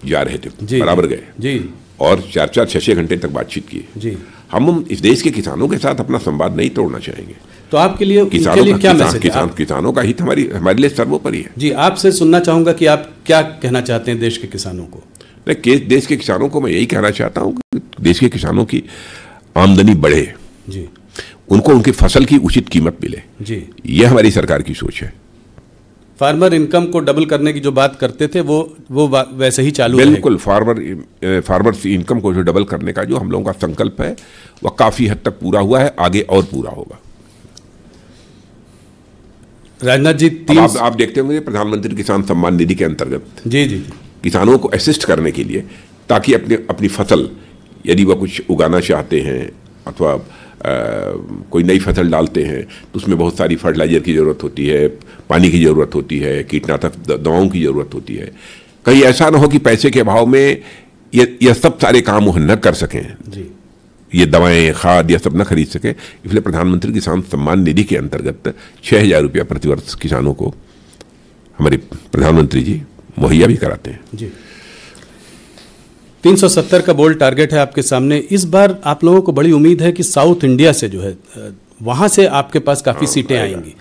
जा रहे थे, बराबर गए जी, और 4-4, 6-6 घंटे तक बातचीत की जी। हम इस देश के किसानों के साथ अपना संवाद नहीं तोड़ना चाहेंगे। तो आपके लिए क्या मैसेज है? किसानों का हित हमारे लिए सर्वोपरि है जी। आपसे सुनना चाहूंगा कि आप क्या कहना चाहते हैं देश के किसानों को? देश के किसानों को मैं यही कहना चाहता हूं कि देश के किसानों की आमदनी बढ़े जी, उनको उनकी फसल की उचित कीमत मिले जी। यह हमारी सरकार की सोच है। फार्मर इनकम को डबल करने की जो बात करते थे वो वैसे ही चालू है। बिल्कुल, फार्मर्स इनकम को जो डबल करने का जो हम लोगों का संकल्प है वह काफी हद तक पूरा हुआ है, आगे और पूरा होगा। राजनाथ जी, आप देखते होंगे प्रधानमंत्री किसान सम्मान निधि के अंतर्गत जी जी किसानों को असिस्ट करने के लिए, ताकि अपनी फसल यदि वह कुछ उगाना चाहते हैं अथवा कोई नई फसल डालते हैं तो उसमें बहुत सारी फर्टिलाइजर की ज़रूरत होती है, पानी की ज़रूरत होती है, कीटनाशक दवाओं की ज़रूरत होती है। कहीं ऐसा ना हो कि पैसे के अभाव में ये सब सारे काम वो न कर सकें जी, ये दवाएं, खाद, यह सब न खरीद सके। इसलिए प्रधानमंत्री किसान सम्मान निधि के अंतर्गत 6,000 रुपया प्रतिवर्ष किसानों को हमारे प्रधानमंत्री जी मुहैया भी कराते हैं जी। 370 का बोल्ड टारगेट है आपके सामने। इस बार आप लोगों को बड़ी उम्मीद है कि साउथ इंडिया से जो है वहाँ से आपके पास काफ़ी सीटें आएंगी।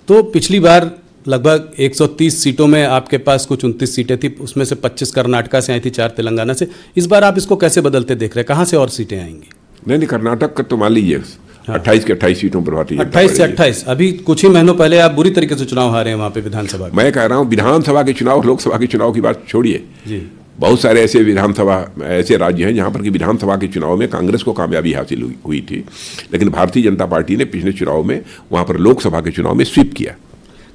तो पिछली बार लगभग 130 सीटों में आपके पास कुछ 29 सीटें थी, उसमें से 25 कर्नाटका से आई थी, 4 तेलंगाना से। इस बार आप इसको कैसे बदलते देख रहे हैं, कहाँ से और सीटें आएंगी? नहीं, कर्नाटक का तो मान लीजिए 28 के 28 सीटों पर भारतीय 28 से 28। अभी कुछ ही महीनों पहले आप बुरी तरीके से चुनाव हारे हैं वहाँ पे विधानसभा। मैं कह रहा हूँ विधानसभा के चुनाव, लोकसभा के चुनाव की बात छोड़िए जी। बहुत सारे ऐसे राज्य हैं जहाँ पर कि विधानसभा के चुनाव में कांग्रेस को कामयाबी हासिल हुई थी, लेकिन भारतीय जनता पार्टी ने पिछले चुनाव में वहाँ पर लोकसभा के चुनाव में स्वीप किया।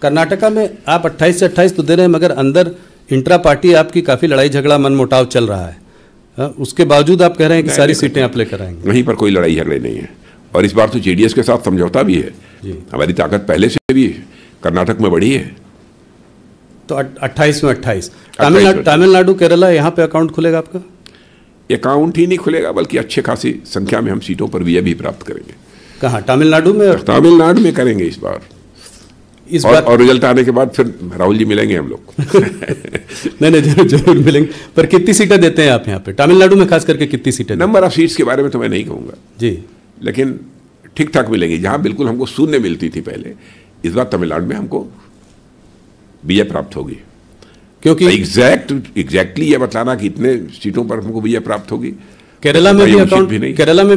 कर्नाटका में आप 28 से 28 तो दे रहे हैं, मगर अंदर इंट्रा पार्टी आपकी काफ़ी लड़ाई झगड़ा मनमुटाव चल रहा है। उसके बावजूद आप कह रहे हैं कि सारी सीटें आप लेकर आएंगे। वहीं पर कोई लड़ाई झगड़े नहीं है, और इस बार तो जेडीएस के साथ समझौता भी है। हमारी ताकत पहले से भी कर्नाटक में बढ़ी है। तो 28 में 28। तमिलनाडु केरला यहाँ पे अकाउंट खुलेगा आपका? अकाउंट ही नहीं खुलेगा, बल्कि अच्छे खासी संख्या में हम सीटों पर विजय भी प्राप्त करेंगे। कहाँ? तमिलनाडु में? तमिलनाडु में करेंगे इस बार। और रिजल्ट आने के बाद फिर राहुल जी मिलेंगे हम लोग। नहीं, जरूर मिलेंगे। पर कितनी सीटें देते हैं आप यहाँ पे तमिलनाडु में, खास करके कितनी सीटें? नंबर ऑफ सीट्स के बारे में तो मैं नहीं कहूँगा जी, लेकिन ठीक ठाक मिलेंगी। जहाँ बिल्कुल हमको शून्य मिलती थी पहले, इस बार तमिलनाडु में हमको विजय प्राप्त होगी। क्योंकि एग्जैक्टली ये बतलाना कि इतने सीटों पर हमको विजय प्राप्त होगी। केरला में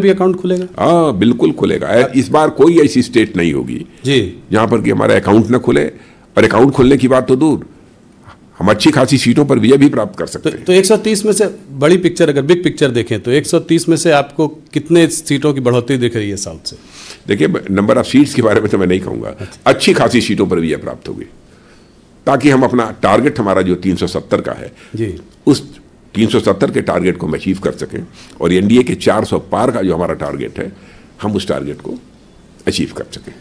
भी अकाउंट खुलेगा? हाँ, बिल्कुल खुलेगा। इस बार कोई ऐसी स्टेट नहीं होगी जी जहां पर कि हमारा अकाउंट न खुले, और अकाउंट खुलने की बात तो दूर, हम अच्छी खासी सीटों पर विजय भी प्राप्त कर सकते हैं। तो 130 में से बड़ी पिक्चर, अगर बिग पिक्चर देखें तो 130 में से आपको कितने सीटों की बढ़ोतरी दिख रही है साउथ से? देखिए, नंबर ऑफ सीट्स के बारे में तो मैं नहीं कहूँगा। अच्छी खासी सीटों पर विजय प्राप्त होगी, ताकि हम अपना टारगेट, हमारा जो 370 का है जी, उस 370 के टारगेट को हम अचीव कर सकें, और एनडीए के 400 पार का जो हमारा टारगेट है, हम उस टारगेट को अचीव कर सकें।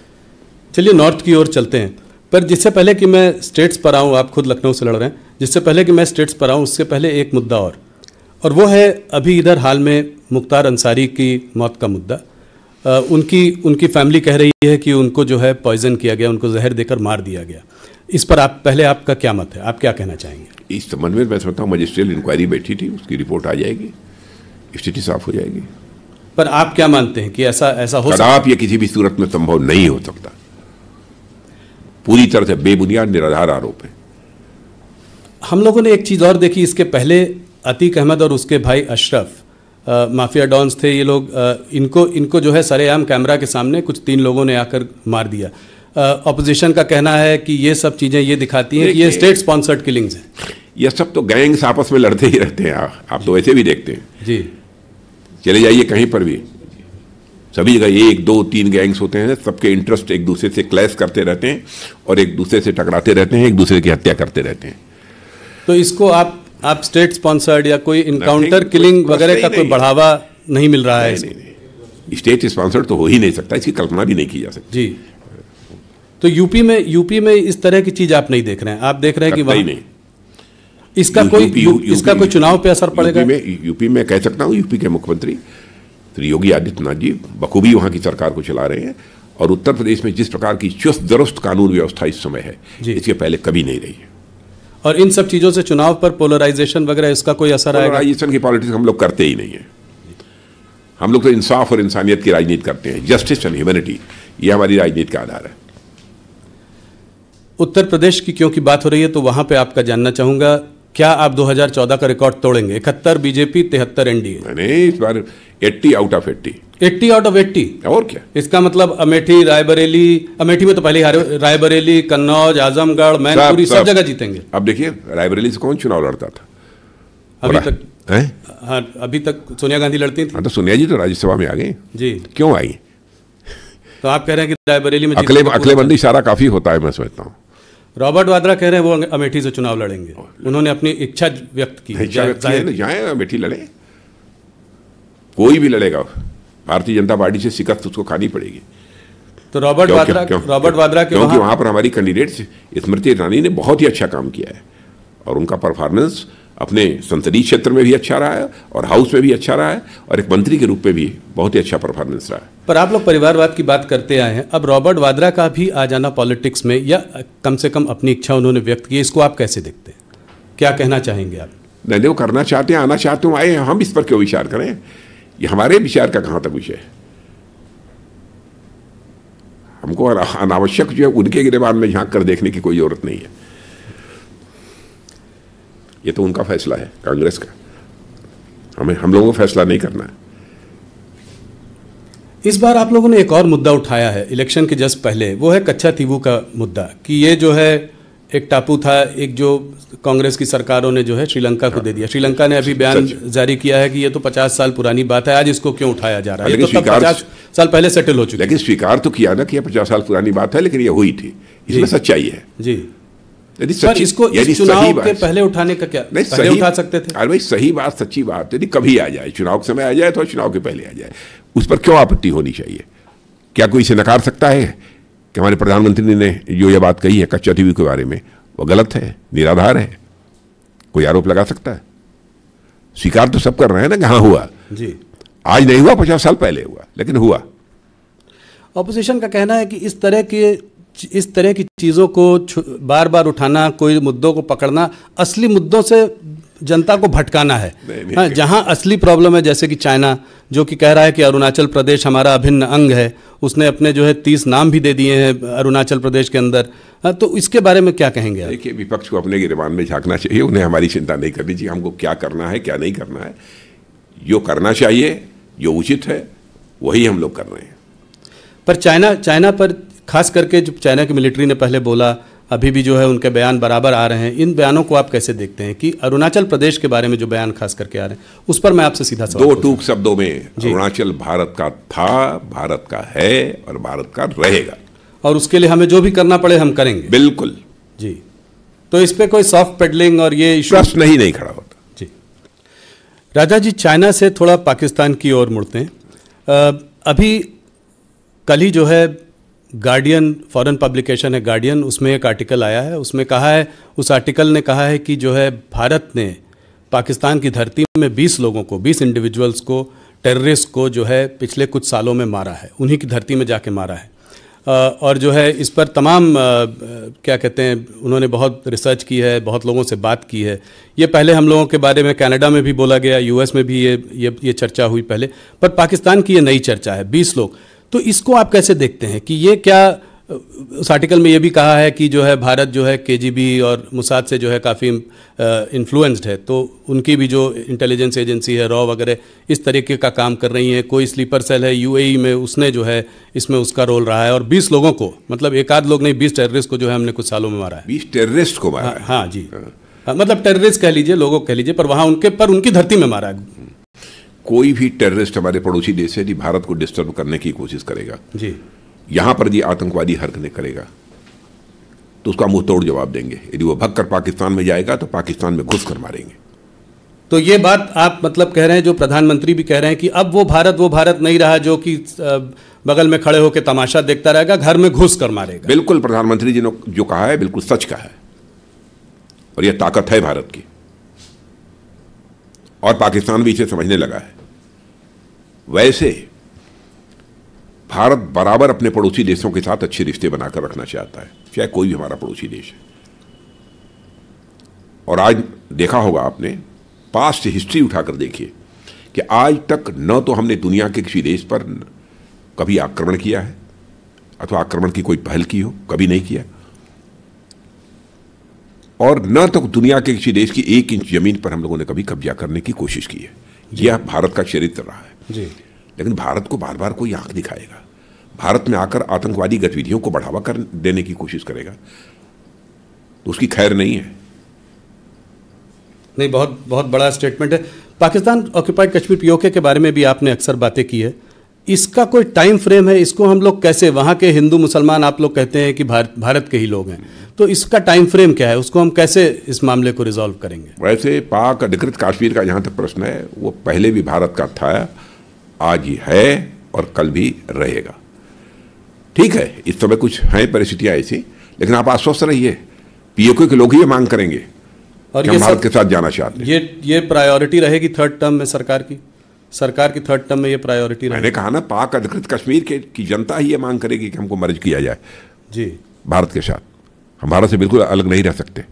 चलिए नॉर्थ की ओर चलते हैं। पर जिससे पहले कि मैं स्टेट्स पर आऊँ, आप खुद लखनऊ से लड़ रहे हैं, जिससे पहले कि मैं स्टेट्स पर आऊँ उससे पहले एक मुद्दा और वो है अभी इधर हाल में मुख्तार अंसारी की मौत का मुद्दा। उनकी फैमिली कह रही है कि उनको जो है पॉइजन किया गया, उनको जहर देकर मार दिया गया। इस पर आपका क्या मत है, आप क्या कहना चाहेंगे? इस संबंध में मैं समझता हूँ मजिस्ट्रियल इंक्वायरी बैठी थी, उसकी रिपोर्ट आ जाएगी, स्थिति साफ हो जाएगी। पर आप क्या मानते हैं कि ऐसा हो सकता है? ये किसी भी सूरत में संभव नहीं हो सकता। पूरी तरह से बेबुनियाद निराधार आरोप है। हम लोगों ने एक चीज़ और देखी इसके पहले, अतीक अहमद और उसके भाई अशरफ माफिया डॉन्स थे ये लोग। इनको जो है सरेआम कैमरा के सामने कुछ 3 लोगों ने आकर मार दिया। ऑपोजिशन का कहना है कि ये सब चीज़ें ये दिखाती हैं कि ये स्टेट स्पॉन्सर्ड किलिंग्स हैं। ये सब तो गैंग्स आपस में लड़ते ही रहते हैं। आप तो वैसे भी देखते हैं जी, चले जाइए कहीं पर भी, सभी जगह 1, 2, 3 गैंग्स होते हैं। सबके इंटरेस्ट एक दूसरे से क्लैश करते रहते हैं और एक दूसरे से टकराते रहते हैं, एक दूसरे की हत्या करते रहते हैं। तो इसको आप स्टेट स्पॉन्सर्ड या कोई इनकाउंटर किलिंग वगैरह का कोई बढ़ावा नहीं मिल रहा है? नहीं, स्टेट स्पॉन्सर्ड तो हो ही नहीं सकता, इसकी कल्पना भी नहीं की जा सकती जी। तो यूपी में इस तरह की चीज आप नहीं देख रहे हैं, आप देख रहे हैं कि वहाँ नहीं। इसका कोई चुनाव पे असर पड़ेगा? यूपी में कह सकता हूँ, यूपी के मुख्यमंत्री श्री योगी आदित्यनाथ जी बखूबी वहाँ की सरकार को चला रहे हैं, और उत्तर प्रदेश में जिस प्रकार की चुस्त दुरुस्त कानून व्यवस्था इस समय है, इसके पहले कभी नहीं रही है। और इन सब चीज़ों से चुनाव पर पोलराइजेशन वगैरह इसका कोई असर आएगा? पोलराइजेशन की पॉलिटिक्स हम लोग करते ही नहीं है। हम लोग तो इंसाफ और इंसानियत की राजनीति करते हैं, जस्टिस एंड ह्यूमैनिटी, ये हमारी राजनीति का आधार है। उत्तर प्रदेश की क्योंकि बात हो रही है तो वहाँ पे आपका जानना चाहूँगा, क्या आप 2014 का रिकॉर्ड तोड़ेंगे? 71 बीजेपी, 73 एनडीए। नहीं, इस बार 80 आउट ऑफ 80। 80 out of 80? और क्या? इसका मतलब अमेठी, रायबरेली, अमेठी में तो पहले हारे, रायबरेली, कन्नौज, आजमगढ़, मैनपुरी सब जगह जीतेंगे। अब देखिए, रायबरेली से कौन चुनाव लड़ता था अभी तक? हाँ, अभी तक सोनिया गांधी लड़ती थी। हाँ, तो सोनिया जी तो राज्यसभा में आ गई जी, क्यों आई? तो आप कह रहे हैं कि रायबरेली में अकलेबंदी इशारा काफी होता है, मैं समझता हूँ। रॉबर्ट वाड्रा कह रहे हैं वो अमेठी से चुनाव लड़ेंगे, उन्होंने अपनी इच्छा व्यक्त की। जाए अमेठी लड़े, कोई भी लड़ेगा, भारतीय जनता पार्टी से शिकस्त उसको खानी पड़ेगी। तो रॉबर्ट वाड्रा क्योंकि वहां पर हमारी कैंडिडेट स्मृति ईरानी ने बहुत ही अच्छा काम किया है, और उनका परफॉर्मेंस अपने संसदीय क्षेत्र में भी अच्छा रहा है और हाउस में भी अच्छा रहा है, और एक मंत्री के रूप में भी बहुत ही अच्छा परफॉर्मेंस रहा है। पर आप लोग परिवारवाद की बात करते आए हैं, अब रॉबर्ट वाड्रा का भी आ जाना पॉलिटिक्स में, या कम से कम अपनी इच्छा उन्होंने व्यक्त की, इसको आप कैसे देखते हैं? क्या कहना चाहेंगे आप? नहीं वो करना चाहते हैं, आना चाहते हो, आए, हम इस पर क्यों विचार करें? ये हमारे विचार का कहां तक विषय है? हमको अनावश्यक जो है उनके गिरेबान में झांक कर देखने की कोई जरूरत नहीं है। ये तो उनका फैसला है, कांग्रेस का। हम लोगों को फैसला नहीं करना है। इस बार आप लोगों ने एक और मुद्दा उठाया है इलेक्शन के जस्ट पहले, वो है कच्छातीवू का मुद्दा, कि ये जो है एक टापू था, एक जो कांग्रेस की सरकारों ने जो है श्रीलंका को दे दिया। श्रीलंका ने अभी बयान जारी किया है कि ये तो 50 साल पुरानी बात है, आज इसको क्यों उठाया जा रहा है? ये तो तब 50 साल पहले सेटल हो चुकी। लेकिन स्वीकार तो किया ना कि 50 साल पुरानी बात है, लेकिन ये हुई थी, इसमें सच्चाई है जी। पर इसको इस चुनाव के पहले उठाने का क्या, पहले उठा सकते थे? अरे भाई सही बात, सच्ची बात, यदि कभी आ जाए, चुनाव के समय आ जाए तो चुनाव के पहले आ जाए, उस पर क्यों आपत्ति होनी चाहिए? क्या कोई इसे नकार सकता है कि हमारे प्रधानमंत्री ने जो ये बात कही है कच्छातीवू के बारे में वो गलत है, निराधार है? कोई आरोप लगा सकता है? स्वीकार तो सब कर रहे हैं ना कि हाँ हुआ जी। आज नहीं हुआ, 50 साल पहले हुआ, लेकिन हुआ। ऑपोजिशन का कहना है कि इस तरह की चीज़ों को बार बार उठाना, कोई मुद्दों को पकड़ना, असली मुद्दों से जनता को भटकाना है। हाँ, जहां असली प्रॉब्लम है, जैसे कि चाइना जो कि कह रहा है कि अरुणाचल प्रदेश हमारा अभिन्न अंग है, उसने अपने जो है 30 नाम भी दे दिए हैं अरुणाचल प्रदेश के अंदर। हाँ, तो इसके बारे में क्या कहेंगे आप? देखिए, विपक्ष को अपने गिरबान में झांकना चाहिए, उन्हें हमारी चिंता नहीं करनी चाहिए। हमको क्या करना है क्या नहीं करना है, जो करना चाहिए, जो उचित है, वही हम लोग कर रहे हैं। पर चाइना पर खास करके जो चाइना की मिलिट्री ने पहले बोला, अभी भी जो है उनके बयान बराबर आ रहे हैं, इन बयानों को आप कैसे देखते हैं कि अरुणाचल प्रदेश के बारे में जो बयान खास करके आ रहे हैं, उस पर मैं आपसे सीधा सवाल। 2 टूक शब्दों में, अरुणाचल भारत का था, भारत का है और भारत का रहेगा, और उसके लिए हमें जो भी करना पड़े हम करेंगे। बिल्कुल जी। तो इस पे कोई सॉफ्ट पेडलिंग और ये प्रश्न नहीं खड़ा होता जी। राजा जी, चाइना से थोड़ा पाकिस्तान की ओर मुड़ते हैं। अभी कल ही जो है गार्डियन, फॉरेन पब्लिकेशन है गार्डियन, उसमें एक आर्टिकल आया है, उसमें कहा है, उस आर्टिकल ने कहा है कि जो है भारत ने पाकिस्तान की धरती में 20 लोगों को, 20 इंडिविजुअल्स को, टेररिस्ट को जो है पिछले कुछ सालों में मारा है, उन्हीं की धरती में जाके मारा है। और जो है इस पर तमाम क्या कहते हैं, उन्होंने बहुत रिसर्च की है, बहुत लोगों से बात की है। ये पहले हम लोगों के बारे में कनाडा में भी बोला गया, यूएस में भी ये चर्चा हुई पहले, पर पाकिस्तान की ये नई चर्चा है, 20 लोग। तो इसको आप कैसे देखते हैं कि ये क्या, उस आर्टिकल में ये भी कहा है कि जो है भारत जो है केजीबी और मुसाद से जो है काफ़ी इन्फ्लुएंस्ड है, तो उनकी भी जो इंटेलिजेंस एजेंसी है, रॉ वगैरह, इस तरीके का काम कर रही है। कोई स्लीपर सेल है यूएई में, उसने जो है इसमें उसका रोल रहा है, और 20 लोगों को, मतलब एक आध लोग नहीं, 20 टेररिस्ट को जो है हमने कुछ सालों में मारा है। 20 टेररिस्ट को मारा है? हाँ जी, मतलब टेररिस्ट कह लीजिए, लोगों कह लीजिए, पर वहाँ उनकी धरती में मारा है। कोई भी टेररिस्ट हमारे पड़ोसी देश है यदि भारत को डिस्टर्ब करने की कोशिश करेगा जी, यहां पर यदि आतंकवादी हरकतें करेगा तो उसका मुंह तोड़ जवाब देंगे। यदि वो भगकर पाकिस्तान में जाएगा तो पाकिस्तान में घुस कर मारेंगे। तो ये बात आप मतलब कह रहे हैं, जो प्रधानमंत्री भी कह रहे हैं कि अब वो भारत नहीं रहा जो कि बगल में खड़े होकर तमाशा देखता रहेगा, घर में घुस कर मारेगा। बिल्कुल, प्रधानमंत्री जी ने जो कहा है बिल्कुल सच कहा है, और यह ताकत है भारत की, और पाकिस्तान भी इसे समझने लगा है। वैसे भारत बराबर अपने पड़ोसी देशों के साथ अच्छे रिश्ते बनाकर रखना चाहता है, चाहे कोई भी हमारा पड़ोसी देश है। और आज देखा होगा आपने, पास्ट हिस्ट्री उठाकर देखिए कि आज तक न तो हमने दुनिया के किसी देश पर कभी आक्रमण किया है अथवा आक्रमण की कोई पहल की हो, कभी नहीं किया, और न तो दुनिया के किसी देश की 1 इंच जमीन पर हम लोगों ने कभी कब्जा करने की कोशिश की है। यह भारत का चरित्र रहा है जी। लेकिन भारत को बार बार कोई आंख दिखाएगा, भारत में आकर आतंकवादी गतिविधियों को बढ़ावा कर देने की कोशिश करेगा, तो उसकी खैर नहीं है। नहीं, बहुत बहुत बड़ा स्टेटमेंट है। पाकिस्तान ऑक्यूपाइड कश्मीर पीओके के बारे में भी आपने अक्सर बातें की है, इसका कोई टाइम फ्रेम है? इसको हम लोग कैसे, वहाँ के हिंदू मुसलमान आप लोग कहते हैं कि भारत के ही लोग हैं, तो इसका टाइम फ्रेम क्या है? उसको हम कैसे इस मामले को रिजॉल्व करेंगे? वैसे पाक अधिकृत कश्मीर का जहाँ तक प्रश्न है, वो पहले भी भारत का था, आज ही है और कल भी रहेगा। ठीक है, इस समय कुछ हैं परिस्थितियाँ ऐसी, लेकिन आप आश्वस्त रहिए, पीओके के लोग ही ये मांग करेंगे और ये भारत के साथ जाना चाहते हैं। ये प्रायोरिटी रहेगी थर्ड टर्म में सरकार की थर्ड टर्म में ये प्रायोरिटी रहेगी। मैंने कहा ना, पाक अधिकृत कश्मीर की जनता ही ये मांग करेगी कि हमको मर्ज किया जाए जी भारत के साथ। हम भारत से बिल्कुल अलग नहीं रह सकते।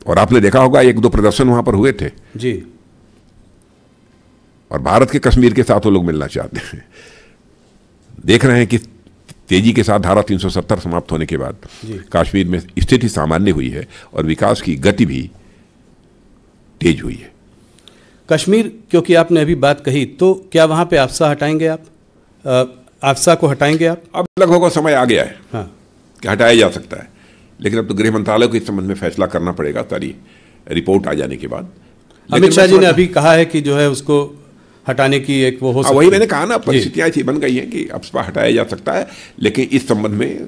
और आपने देखा होगा एक दो प्रदर्शन वहां पर हुए थे जी, और भारत के कश्मीर के साथ वो लोग मिलना चाहते हैं। देख रहे हैं कि तेजी के साथ धारा 370 समाप्त होने के बाद कश्मीर में स्थिति सामान्य हुई है और विकास की गति भी तेज हुई है। कश्मीर क्योंकि आपने अभी बात कही, तो क्या वहां पे आफ्सा हटाएंगे आप? आफ्सा को हटाएंगे आप? अब लगभग समय आ गया है हाँ, कि हटाया जा सकता है, लेकिन अब तो गृह मंत्रालय को इस संबंध में फैसला करना पड़ेगा सारी रिपोर्ट आ जाने के बाद। अमित शाह जी ने अभी कहा है कि जो है उसको हटाने की एक वो हो सकती है। वही मैंने कहा ना, परिस्थितियां ऐसी बन गई हैं कि आफ्सा हटाया जा सकता है, लेकिन इस संबंध में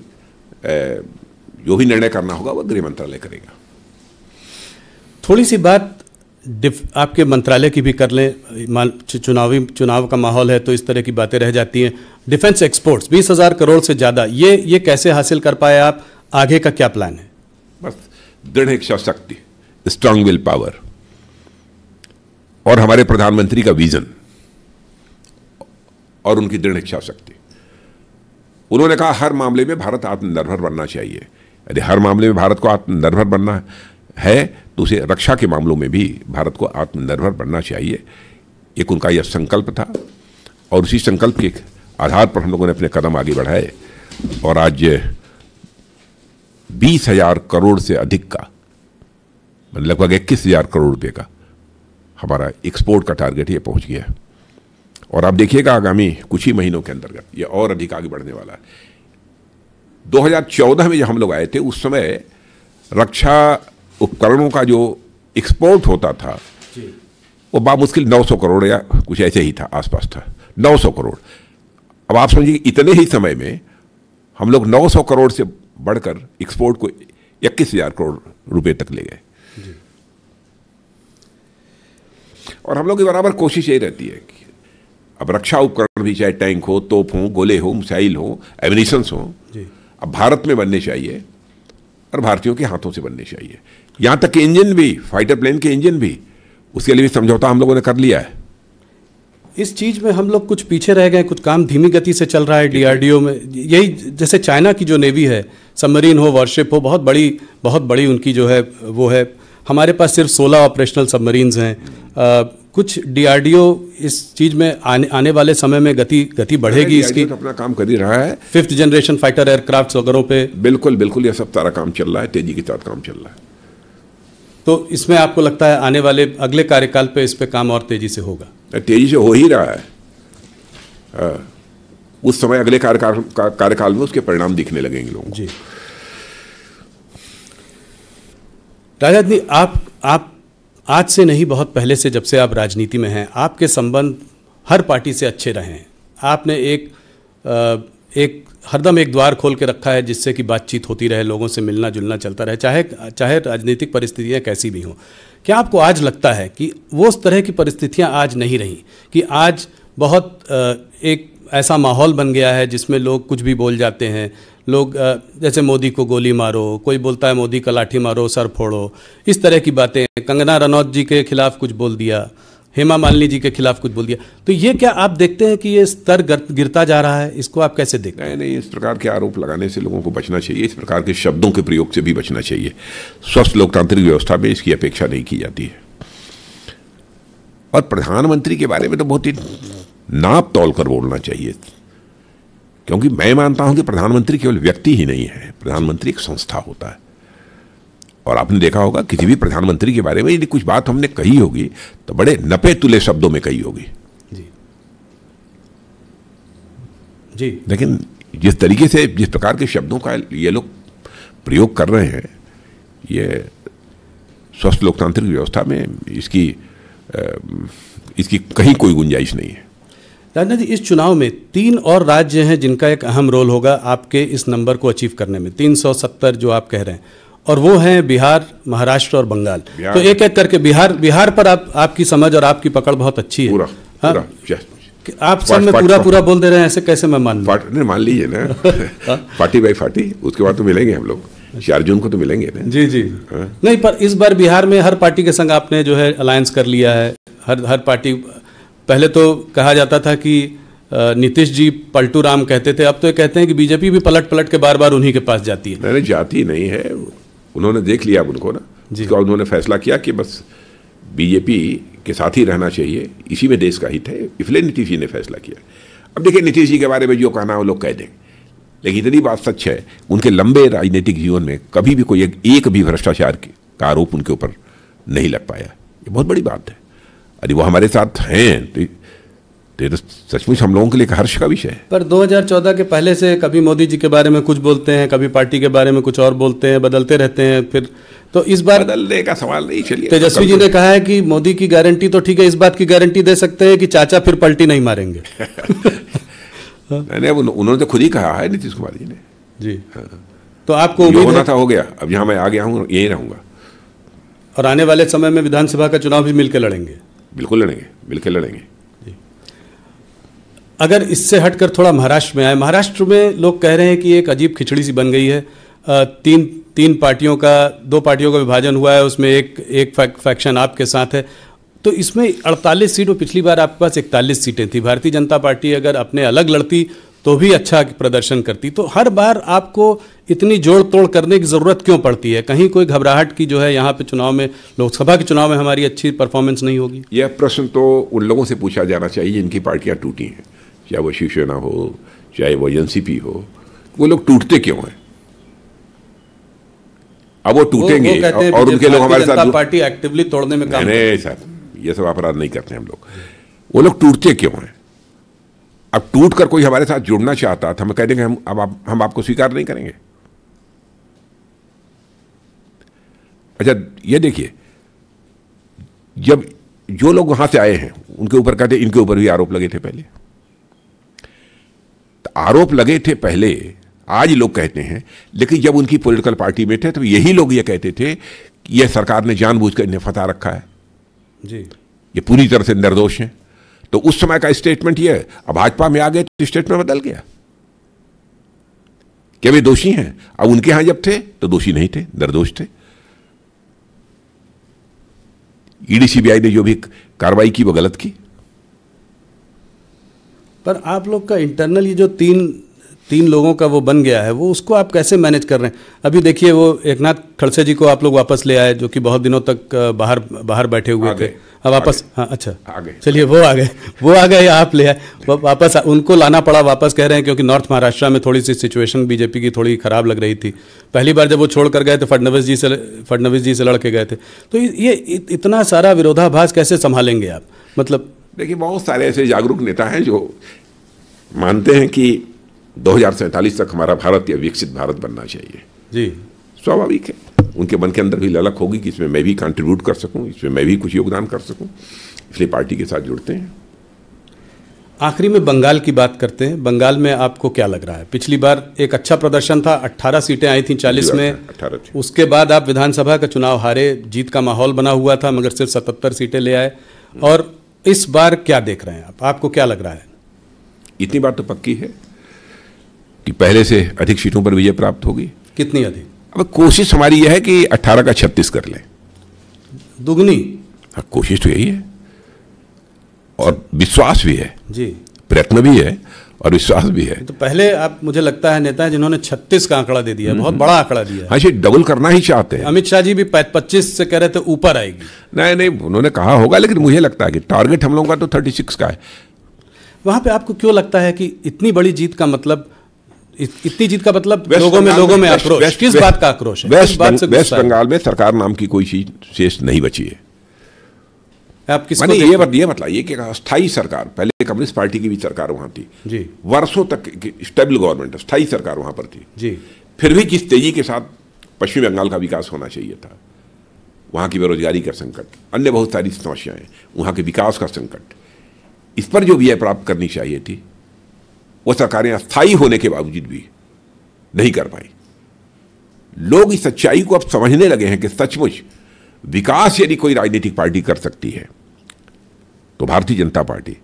जो भी निर्णय करना होगा वह गृह मंत्रालय करेगा। थोड़ी सी बात आपके मंत्रालय की भी कर लें। चुनाव का माहौल है तो इस तरह की बातें रह जाती हैं। डिफेंस एक्सपोर्ट्स 20,000 करोड़ से ज़्यादा, ये कैसे हासिल कर पाए आप? आगे का क्या प्लान है? बस दृढ़ इच्छा शक्ति, स्ट्रांग विल पावर, और हमारे प्रधानमंत्री का विजन और उनकी दृढ़ इच्छा शक्ति। उन्होंने कहा हर मामले में भारत आत्मनिर्भर बनना चाहिए। यदि हर मामले में भारत को आत्मनिर्भर बनना है तो उसे रक्षा के मामलों में भी भारत को आत्मनिर्भर बनना चाहिए। एक उनका यह संकल्प था और उसी संकल्प के आधार पर हम लोगों ने अपने कदम आगे बढ़ाए और आज 20,000 करोड़ से अधिक का, लगभग 21,000 करोड़ रुपए का हमारा एक्सपोर्ट का टारगेट ये पहुंच गया। और आप देखिएगा आगामी कुछ ही महीनों के अंतर्गत ये और अधिक आगे बढ़ने वाला है। 2014 में जब हम लोग आए थे उस समय रक्षा उपकरणों का जो एक्सपोर्ट होता था वो बामुश्किल 900 करोड़ या कुछ ऐसे ही था, आसपास था 900 करोड़। अब आप समझिए इतने ही समय में हम लोग 900 करोड़ से बढ़कर एक्सपोर्ट को 21,000 करोड़ रुपए तक ले गए। और हम लोग की बराबर कोशिश यही रहती है कि अब रक्षा उपकरण भी, चाहे टैंक हो, तोप हो, गोले हो, मिसाइल हो, एमिनिशंस हो, अब भारत में बनने चाहिए और भारतीयों के हाथों से बनने चाहिए। यहां तक कि इंजन भी, फाइटर प्लेन के इंजन भी, उसके लिए भी समझौता हम लोगों ने कर लिया है। इस चीज में हम लोग कुछ पीछे रह गए, कुछ काम धीमी गति से चल रहा है डीआरडीओ में। यही जैसे चाइना की जो नेवी है, सबमरीन हो, वॉरशिप हो, बहुत बड़ी उनकी जो है वो है। हमारे पास सिर्फ 16 ऑपरेशनल सबमरीन्स हैं। कुछ डीआरडीओ इस चीज में आने वाले समय में गति बढ़ेगी इसकी? तो अपना काम कर ही रहा है। 5th जनरेशन फाइटर एयरक्राफ्ट वगैरह पे बिल्कुल ये सब सारा काम चल रहा है, तेजी के साथ काम चल रहा है। तो इसमें आपको लगता है आने वाले अगले कार्यकाल पे इस पे काम और तेजी से होगा? तेजी से हो ही रहा है। उस समय अगले कार्यकाल में उसके परिणाम दिखने लगेंगे लोगों को। जी राजनाथ जी, आप आज से नहीं, बहुत पहले से, जब से आप राजनीति में हैं, आपके संबंध हर पार्टी से अच्छे रहे हैं। आपने एक हरदम एक द्वार खोल के रखा है जिससे कि बातचीत होती रहे, लोगों से मिलना जुलना चलता रहे, चाहे राजनीतिक परिस्थितियां कैसी भी हों। क्या आपको आज लगता है कि वो उस तरह की परिस्थितियां आज नहीं रही, कि आज बहुत एक ऐसा माहौल बन गया है जिसमें लोग कुछ भी बोल जाते हैं? लोग जैसे मोदी को गोली मारो, कोई बोलता है मोदी का लाठी मारो, सर फोड़ो, इस तरह की बातें। कंगना रनौत जी के खिलाफ कुछ बोल दिया, हेमा मालिनी जी के खिलाफ कुछ बोल दिया। तो ये क्या आप देखते हैं कि ये स्तर गिरता जा रहा है? इसको आप कैसे देखते हैं? नहीं, इस प्रकार के आरोप लगाने से लोगों को बचना चाहिए। इस प्रकार के शब्दों के प्रयोग से भी बचना चाहिए। स्वस्थ लोकतांत्रिक व्यवस्था में इसकी अपेक्षा नहीं की जाती है। और प्रधानमंत्री के बारे में तो बहुत ही नाप तोल कर बोलना चाहिए, क्योंकि मैं मानता हूं कि प्रधानमंत्री केवल व्यक्ति ही नहीं है, प्रधानमंत्री एक संस्था होता है। और आपने देखा होगा किसी भी प्रधानमंत्री के बारे में यदि कुछ बात हमने कही होगी तो बड़े नपे तुले शब्दों में कही होगी जी। लेकिन जिस तरीके से, जिस प्रकार के शब्दों का ये लोग प्रयोग कर रहे हैं, ये स्वस्थ लोकतांत्रिक व्यवस्था में इसकी कहीं कोई गुंजाइश नहीं है। राजनाथ जी, इस चुनाव में 3 और राज्य हैं जिनका एक अहम रोल होगा आपके इस नंबर को अचीव करने में, 370 जो आप कह रहे हैं, और वो हैं बिहार, महाराष्ट्र और बंगाल। तो एक एक करके बिहार पर आपकी समझ और आपकी पकड़ बहुत अच्छी है। पूरा आप सब में पूरा बोल दे रहे हैं, ऐसे कैसे मैं मान लूं? मान लीजिए ना पार्टी बाई पार्टी, उसके बाद तो मिलेंगे हम लोग, 4 जून को तो मिलेंगे ना। जी नहीं, पर इस बार बिहार में हर पार्टी के संग आपने जो है अलायंस कर लिया है। हर पार्टी, पहले तो कहा जाता था कि नीतीश जी पलटू राम कहते थे, अब तो ये कहते हैं कि बीजेपी भी पलट के बार उन्हीं के पास जाती है। नहीं, जाती नहीं है, उन्होंने देख लिया अब उनको ना। उसके बाद उन्होंने फैसला किया कि बस बीजेपी के साथ ही रहना चाहिए, इसी में देश का हित है, इसलिए नीतीश जी ने फैसला किया। अब देखिए, नीतीश जी के बारे में जो कहना है वो लोग कह देंगे, लेकिन इतनी बात सच है, उनके लंबे राजनीतिक जीवन में कभी भी कोई एक भी भ्रष्टाचार का आरोप उनके ऊपर नहीं लग पाया। ये बहुत बड़ी बात है। अरे वो हमारे साथ हैं तो ये तो सचमुच हम लोगों के लिए हर्ष का विषय है। पर 2014 के पहले से कभी मोदी जी के बारे में कुछ बोलते हैं, कभी पार्टी के बारे में कुछ और बोलते हैं, बदलते रहते हैं। फिर तो इस बार बदलने का सवाल नहीं। चलिए, तेजस्वी जी ने कहा है कि मोदी की गारंटी तो ठीक है, इस बात की गारंटी दे सकते हैं कि चाचा फिर पलटी नहीं मारेंगे। नहीं, उन्होंने तो खुद ही कहा है, नीतीश कुमार जी ने। जी हाँ। तो आपको उम्मीद होना था हो गया, अब यहाँ मैं आ गया हूँ, यहीं रहूंगा। और आने वाले समय में विधानसभा का चुनाव भी मिलकर लड़ेंगे? बिल्कुल लड़ेंगे, मिलकर लड़ेंगे। अगर इससे हटकर थोड़ा महाराष्ट्र में आए, महाराष्ट्र में लोग कह रहे हैं कि एक अजीब खिचड़ी सी बन गई है। तीन पार्टियों का, 2 पार्टियों का विभाजन हुआ है, उसमें एक फैक्शन आपके साथ है। तो इसमें 48 सीट, और पिछली बार आपके पास 41 सीटें थी। भारतीय जनता पार्टी अगर अपने अलग लड़ती तो भी अच्छा प्रदर्शन करती। तो हर बार आपको इतनी जोड़ तोड़ करने की ज़रूरत क्यों पड़ती है? कहीं कोई घबराहट की जो है यहाँ पे चुनाव में, लोकसभा के चुनाव में हमारी अच्छी परफॉर्मेंस नहीं होगी? यह प्रश्न तो उन लोगों से पूछा जाना चाहिए जिनकी पार्टियां टूटी हैं, चाहे वो शिवसेना हो, चाहे वो एनसीपी हो। वो लोग टूटते क्यों हैं? अब वो टूटेंगे और उनके लोग हमारे साथ, पार्टी एक्टिवली तोड़ने में काम नहीं सर, ये सब अपराध नहीं करते हम लोग। वो लोग टूटते क्यों हैं? अब टूट कर कोई हमारे साथ जुड़ना चाहता था, हम कह देंगे हम आपको स्वीकार नहीं करेंगे। अच्छा, ये देखिए, जब जो लोग वहां से आए हैं उनके ऊपर कहते इनके ऊपर भी आरोप लगे थे पहले, तो आरोप लगे थे पहले, आज लोग कहते हैं। लेकिन जब उनकी पॉलिटिकल पार्टी में थे तो यही लोग ये कहते थे कि यह सरकार ने जानबूझकर इन्हें फंसा रखा है जी, ये पूरी तरह से निर्दोष हैं। तो उस समय का स्टेटमेंट ये है। अब भाजपा में आ गए तो स्टेटमेंट बदल गया, क्या वे दोषी हैं? अब उनके यहां जब थे तो दोषी नहीं थे, निर्दोष थे। ईडी सीबीआई ने जो भी कार्रवाई की वो गलत की। पर आप लोग का इंटरनल ये जो तीन लोगों का वो बन गया है, वो उसको आप कैसे मैनेज कर रहे हैं? अभी देखिए, वो एकनाथ खड़से जी को आप लोग वापस ले आए, जो कि बहुत दिनों तक बाहर बैठे हुए थे। अब वापस, हाँ अच्छा, चलिए, वो आ गए, आप ले आए वापस। उनको लाना पड़ा वापस, कह रहे हैं क्योंकि नॉर्थ महाराष्ट्र में थोड़ी सी सिचुएशन बीजेपी की थोड़ी खराब लग रही थी। पहली बार जब वो छोड़ कर गए तो फडणवीस जी से लड़के गए थे। तो ये इतना सारा विरोधाभास कैसे संभालेंगे आप? मतलब देखिए, बहुत सारे ऐसे जागरूक नेता हैं जो मानते हैं कि 2047 तक हमारा भारत या विकसित भारत बनना चाहिए। जी, स्वाभाविक है, उनके मन के अंदर भी ललक होगी कि इसमें मैं भी कंट्रीब्यूट कर सकूं, इसमें मैं भी कुछ योगदान कर सकूं, इसलिए पार्टी के साथ जुड़ते हैं। आखिरी में बंगाल की बात करते हैं। बंगाल में आपको क्या लग रहा है? पिछली बार एक अच्छा प्रदर्शन था, 18 सीटें आई थी 40 में, 18 थी। उसके बाद आप विधानसभा का चुनाव हारे, जीत का माहौल बना हुआ था, मगर सिर्फ 77 सीटें ले आए। और इस बार क्या देख रहे हैं आप? आपको क्या लग रहा है? इतनी बात तो पक्की है कि पहले से अधिक सीटों पर विजय प्राप्त होगी। कितनी अधिक? अब कोशिश हमारी यह है कि 18 का 36 कर लें, दुगनी। हाँ, कोशिश तो यही है और विश्वास भी है जी, प्रयत्न भी है और विश्वास भी है। तो पहले आप, मुझे लगता है, नेता है जिन्होंने 36 का आंकड़ा दे दिया, बहुत बड़ा आंकड़ा दिया। हाँ, ये डबल करना ही चाहते हैं। अमित शाह जी भी 25 से कह रहे थे ऊपर आएगी। नहीं, उन्होंने कहा होगा, लेकिन मुझे लगता है कि टारगेट हम लोगों का तो 36 का है। वहां पे आपको क्यों लगता है कि इतनी बड़ी जीत का मतलब, इतनी जीत का मतलब लोगों में आक्रोश? किस बात का आक्रोश है? वेस्ट बंगाल में सरकार नाम की कोई चीज शेष नहीं बची है। आप किसको ये बताइए कि स्थायी सरकार, पहले कम्युनिस्ट पार्टी की भी सरकार वहां थी जी, वर्षों तक स्टेबल गवर्नमेंट, स्थायी सरकार वहां पर थी जी, फिर भी जिस तेजी के साथ पश्चिम बंगाल का विकास होना चाहिए था, वहां की बेरोजगारी का संकट, अन्य बहुत सारी समस्याएं, वहां के विकास का संकट, इस पर जो विजय प्राप्त करनी चाहिए थी वो सरकारें अस्थायी होने के बावजूद भी नहीं कर पाई। लोग इस सच्चाई को अब समझने लगे हैं कि सचमुच विकास यदि कोई राजनीतिक पार्टी कर सकती है तो भारतीय जनता पार्टी,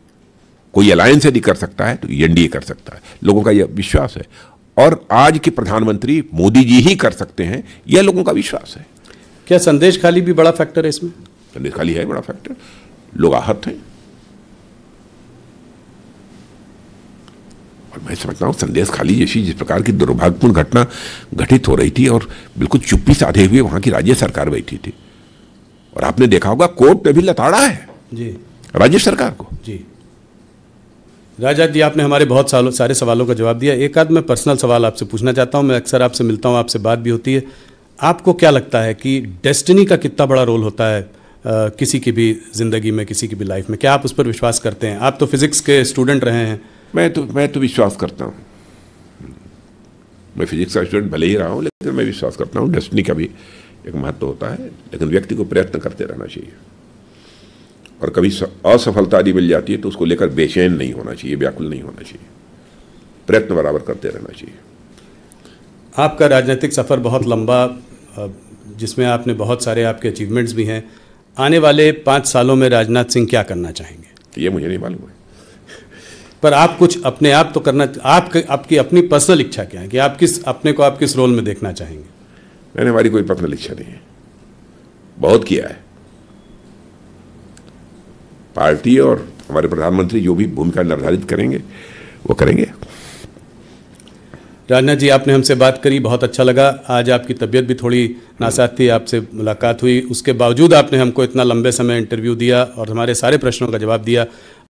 कोई अलायंस यदि कर सकता है तो एनडीए कर सकता है। लोगों का यह विश्वास है और आज के प्रधानमंत्री मोदी जी ही कर सकते हैं, यह लोगों का विश्वास है। क्या संदेश खाली भी बड़ा फैक्टर है इसमें? संदेश खाली है बड़ा फैक्टर। लोग आहत हैं, और मैं समझता हूँ संदेश खाली जैसी जिस प्रकार की दुर्भाग्यपूर्ण घटना घटित हो रही थी और बिल्कुल चुप्पी साधे हुए वहां की राज्य सरकार बैठी थी, और आपने देखा होगा कोर्ट पे भी लताड़ा है जी राज्य सरकार को। जी राजा जी, आपने हमारे बहुत सारे सवालों का जवाब दिया। एक आध मैं पर्सनल सवाल आपसे पूछना चाहता हूं। मैं अक्सर आपसे मिलता हूं, आपसे बात भी होती है। आपको क्या लगता है कि डेस्टिनी का कितना बड़ा रोल होता है किसी की भी ज़िंदगी में, किसी की भी लाइफ में? क्या आप उस पर विश्वास करते हैं? आप तो फिजिक्स के स्टूडेंट रहे हैं। मैं तो विश्वास करता हूँ। मैं फिजिक्स का स्टूडेंट भले ही रहा हूँ, लेकिन मैं विश्वास करता हूँ डेस्टिनी का भी एक महत्व होता है, लेकिन व्यक्ति को प्रयत्न करते रहना चाहिए। और कभी असफलता यदि मिल जाती है तो उसको लेकर बेचैन नहीं होना चाहिए, व्याकुल नहीं होना चाहिए, प्रयत्न बराबर करते रहना चाहिए। आपका राजनीतिक सफ़र बहुत लंबा, जिसमें आपने बहुत सारे आपके अचीवमेंट्स भी हैं। आने वाले 5 सालों में राजनाथ सिंह क्या करना चाहेंगे? ये मुझे नहीं मालूम है, पर आप कुछ अपने आप तो करना, आपकी अपनी पर्सनल इच्छा क्या है कि आप अपने को किस रोल में देखना चाहेंगे? मैंने हमारी कोई पर्सनल इच्छा नहीं है, बहुत किया है। पार्टी और हमारे प्रधानमंत्री जो भी भूमिका निर्धारित करेंगे वो करेंगे। राजनाथ जी, आपने हमसे बात करी, बहुत अच्छा लगा। आज आपकी तबीयत भी थोड़ी नासाज थी, आपसे मुलाकात हुई, उसके बावजूद आपने हमको इतना लंबे समय इंटरव्यू दिया और हमारे सारे प्रश्नों का जवाब दिया।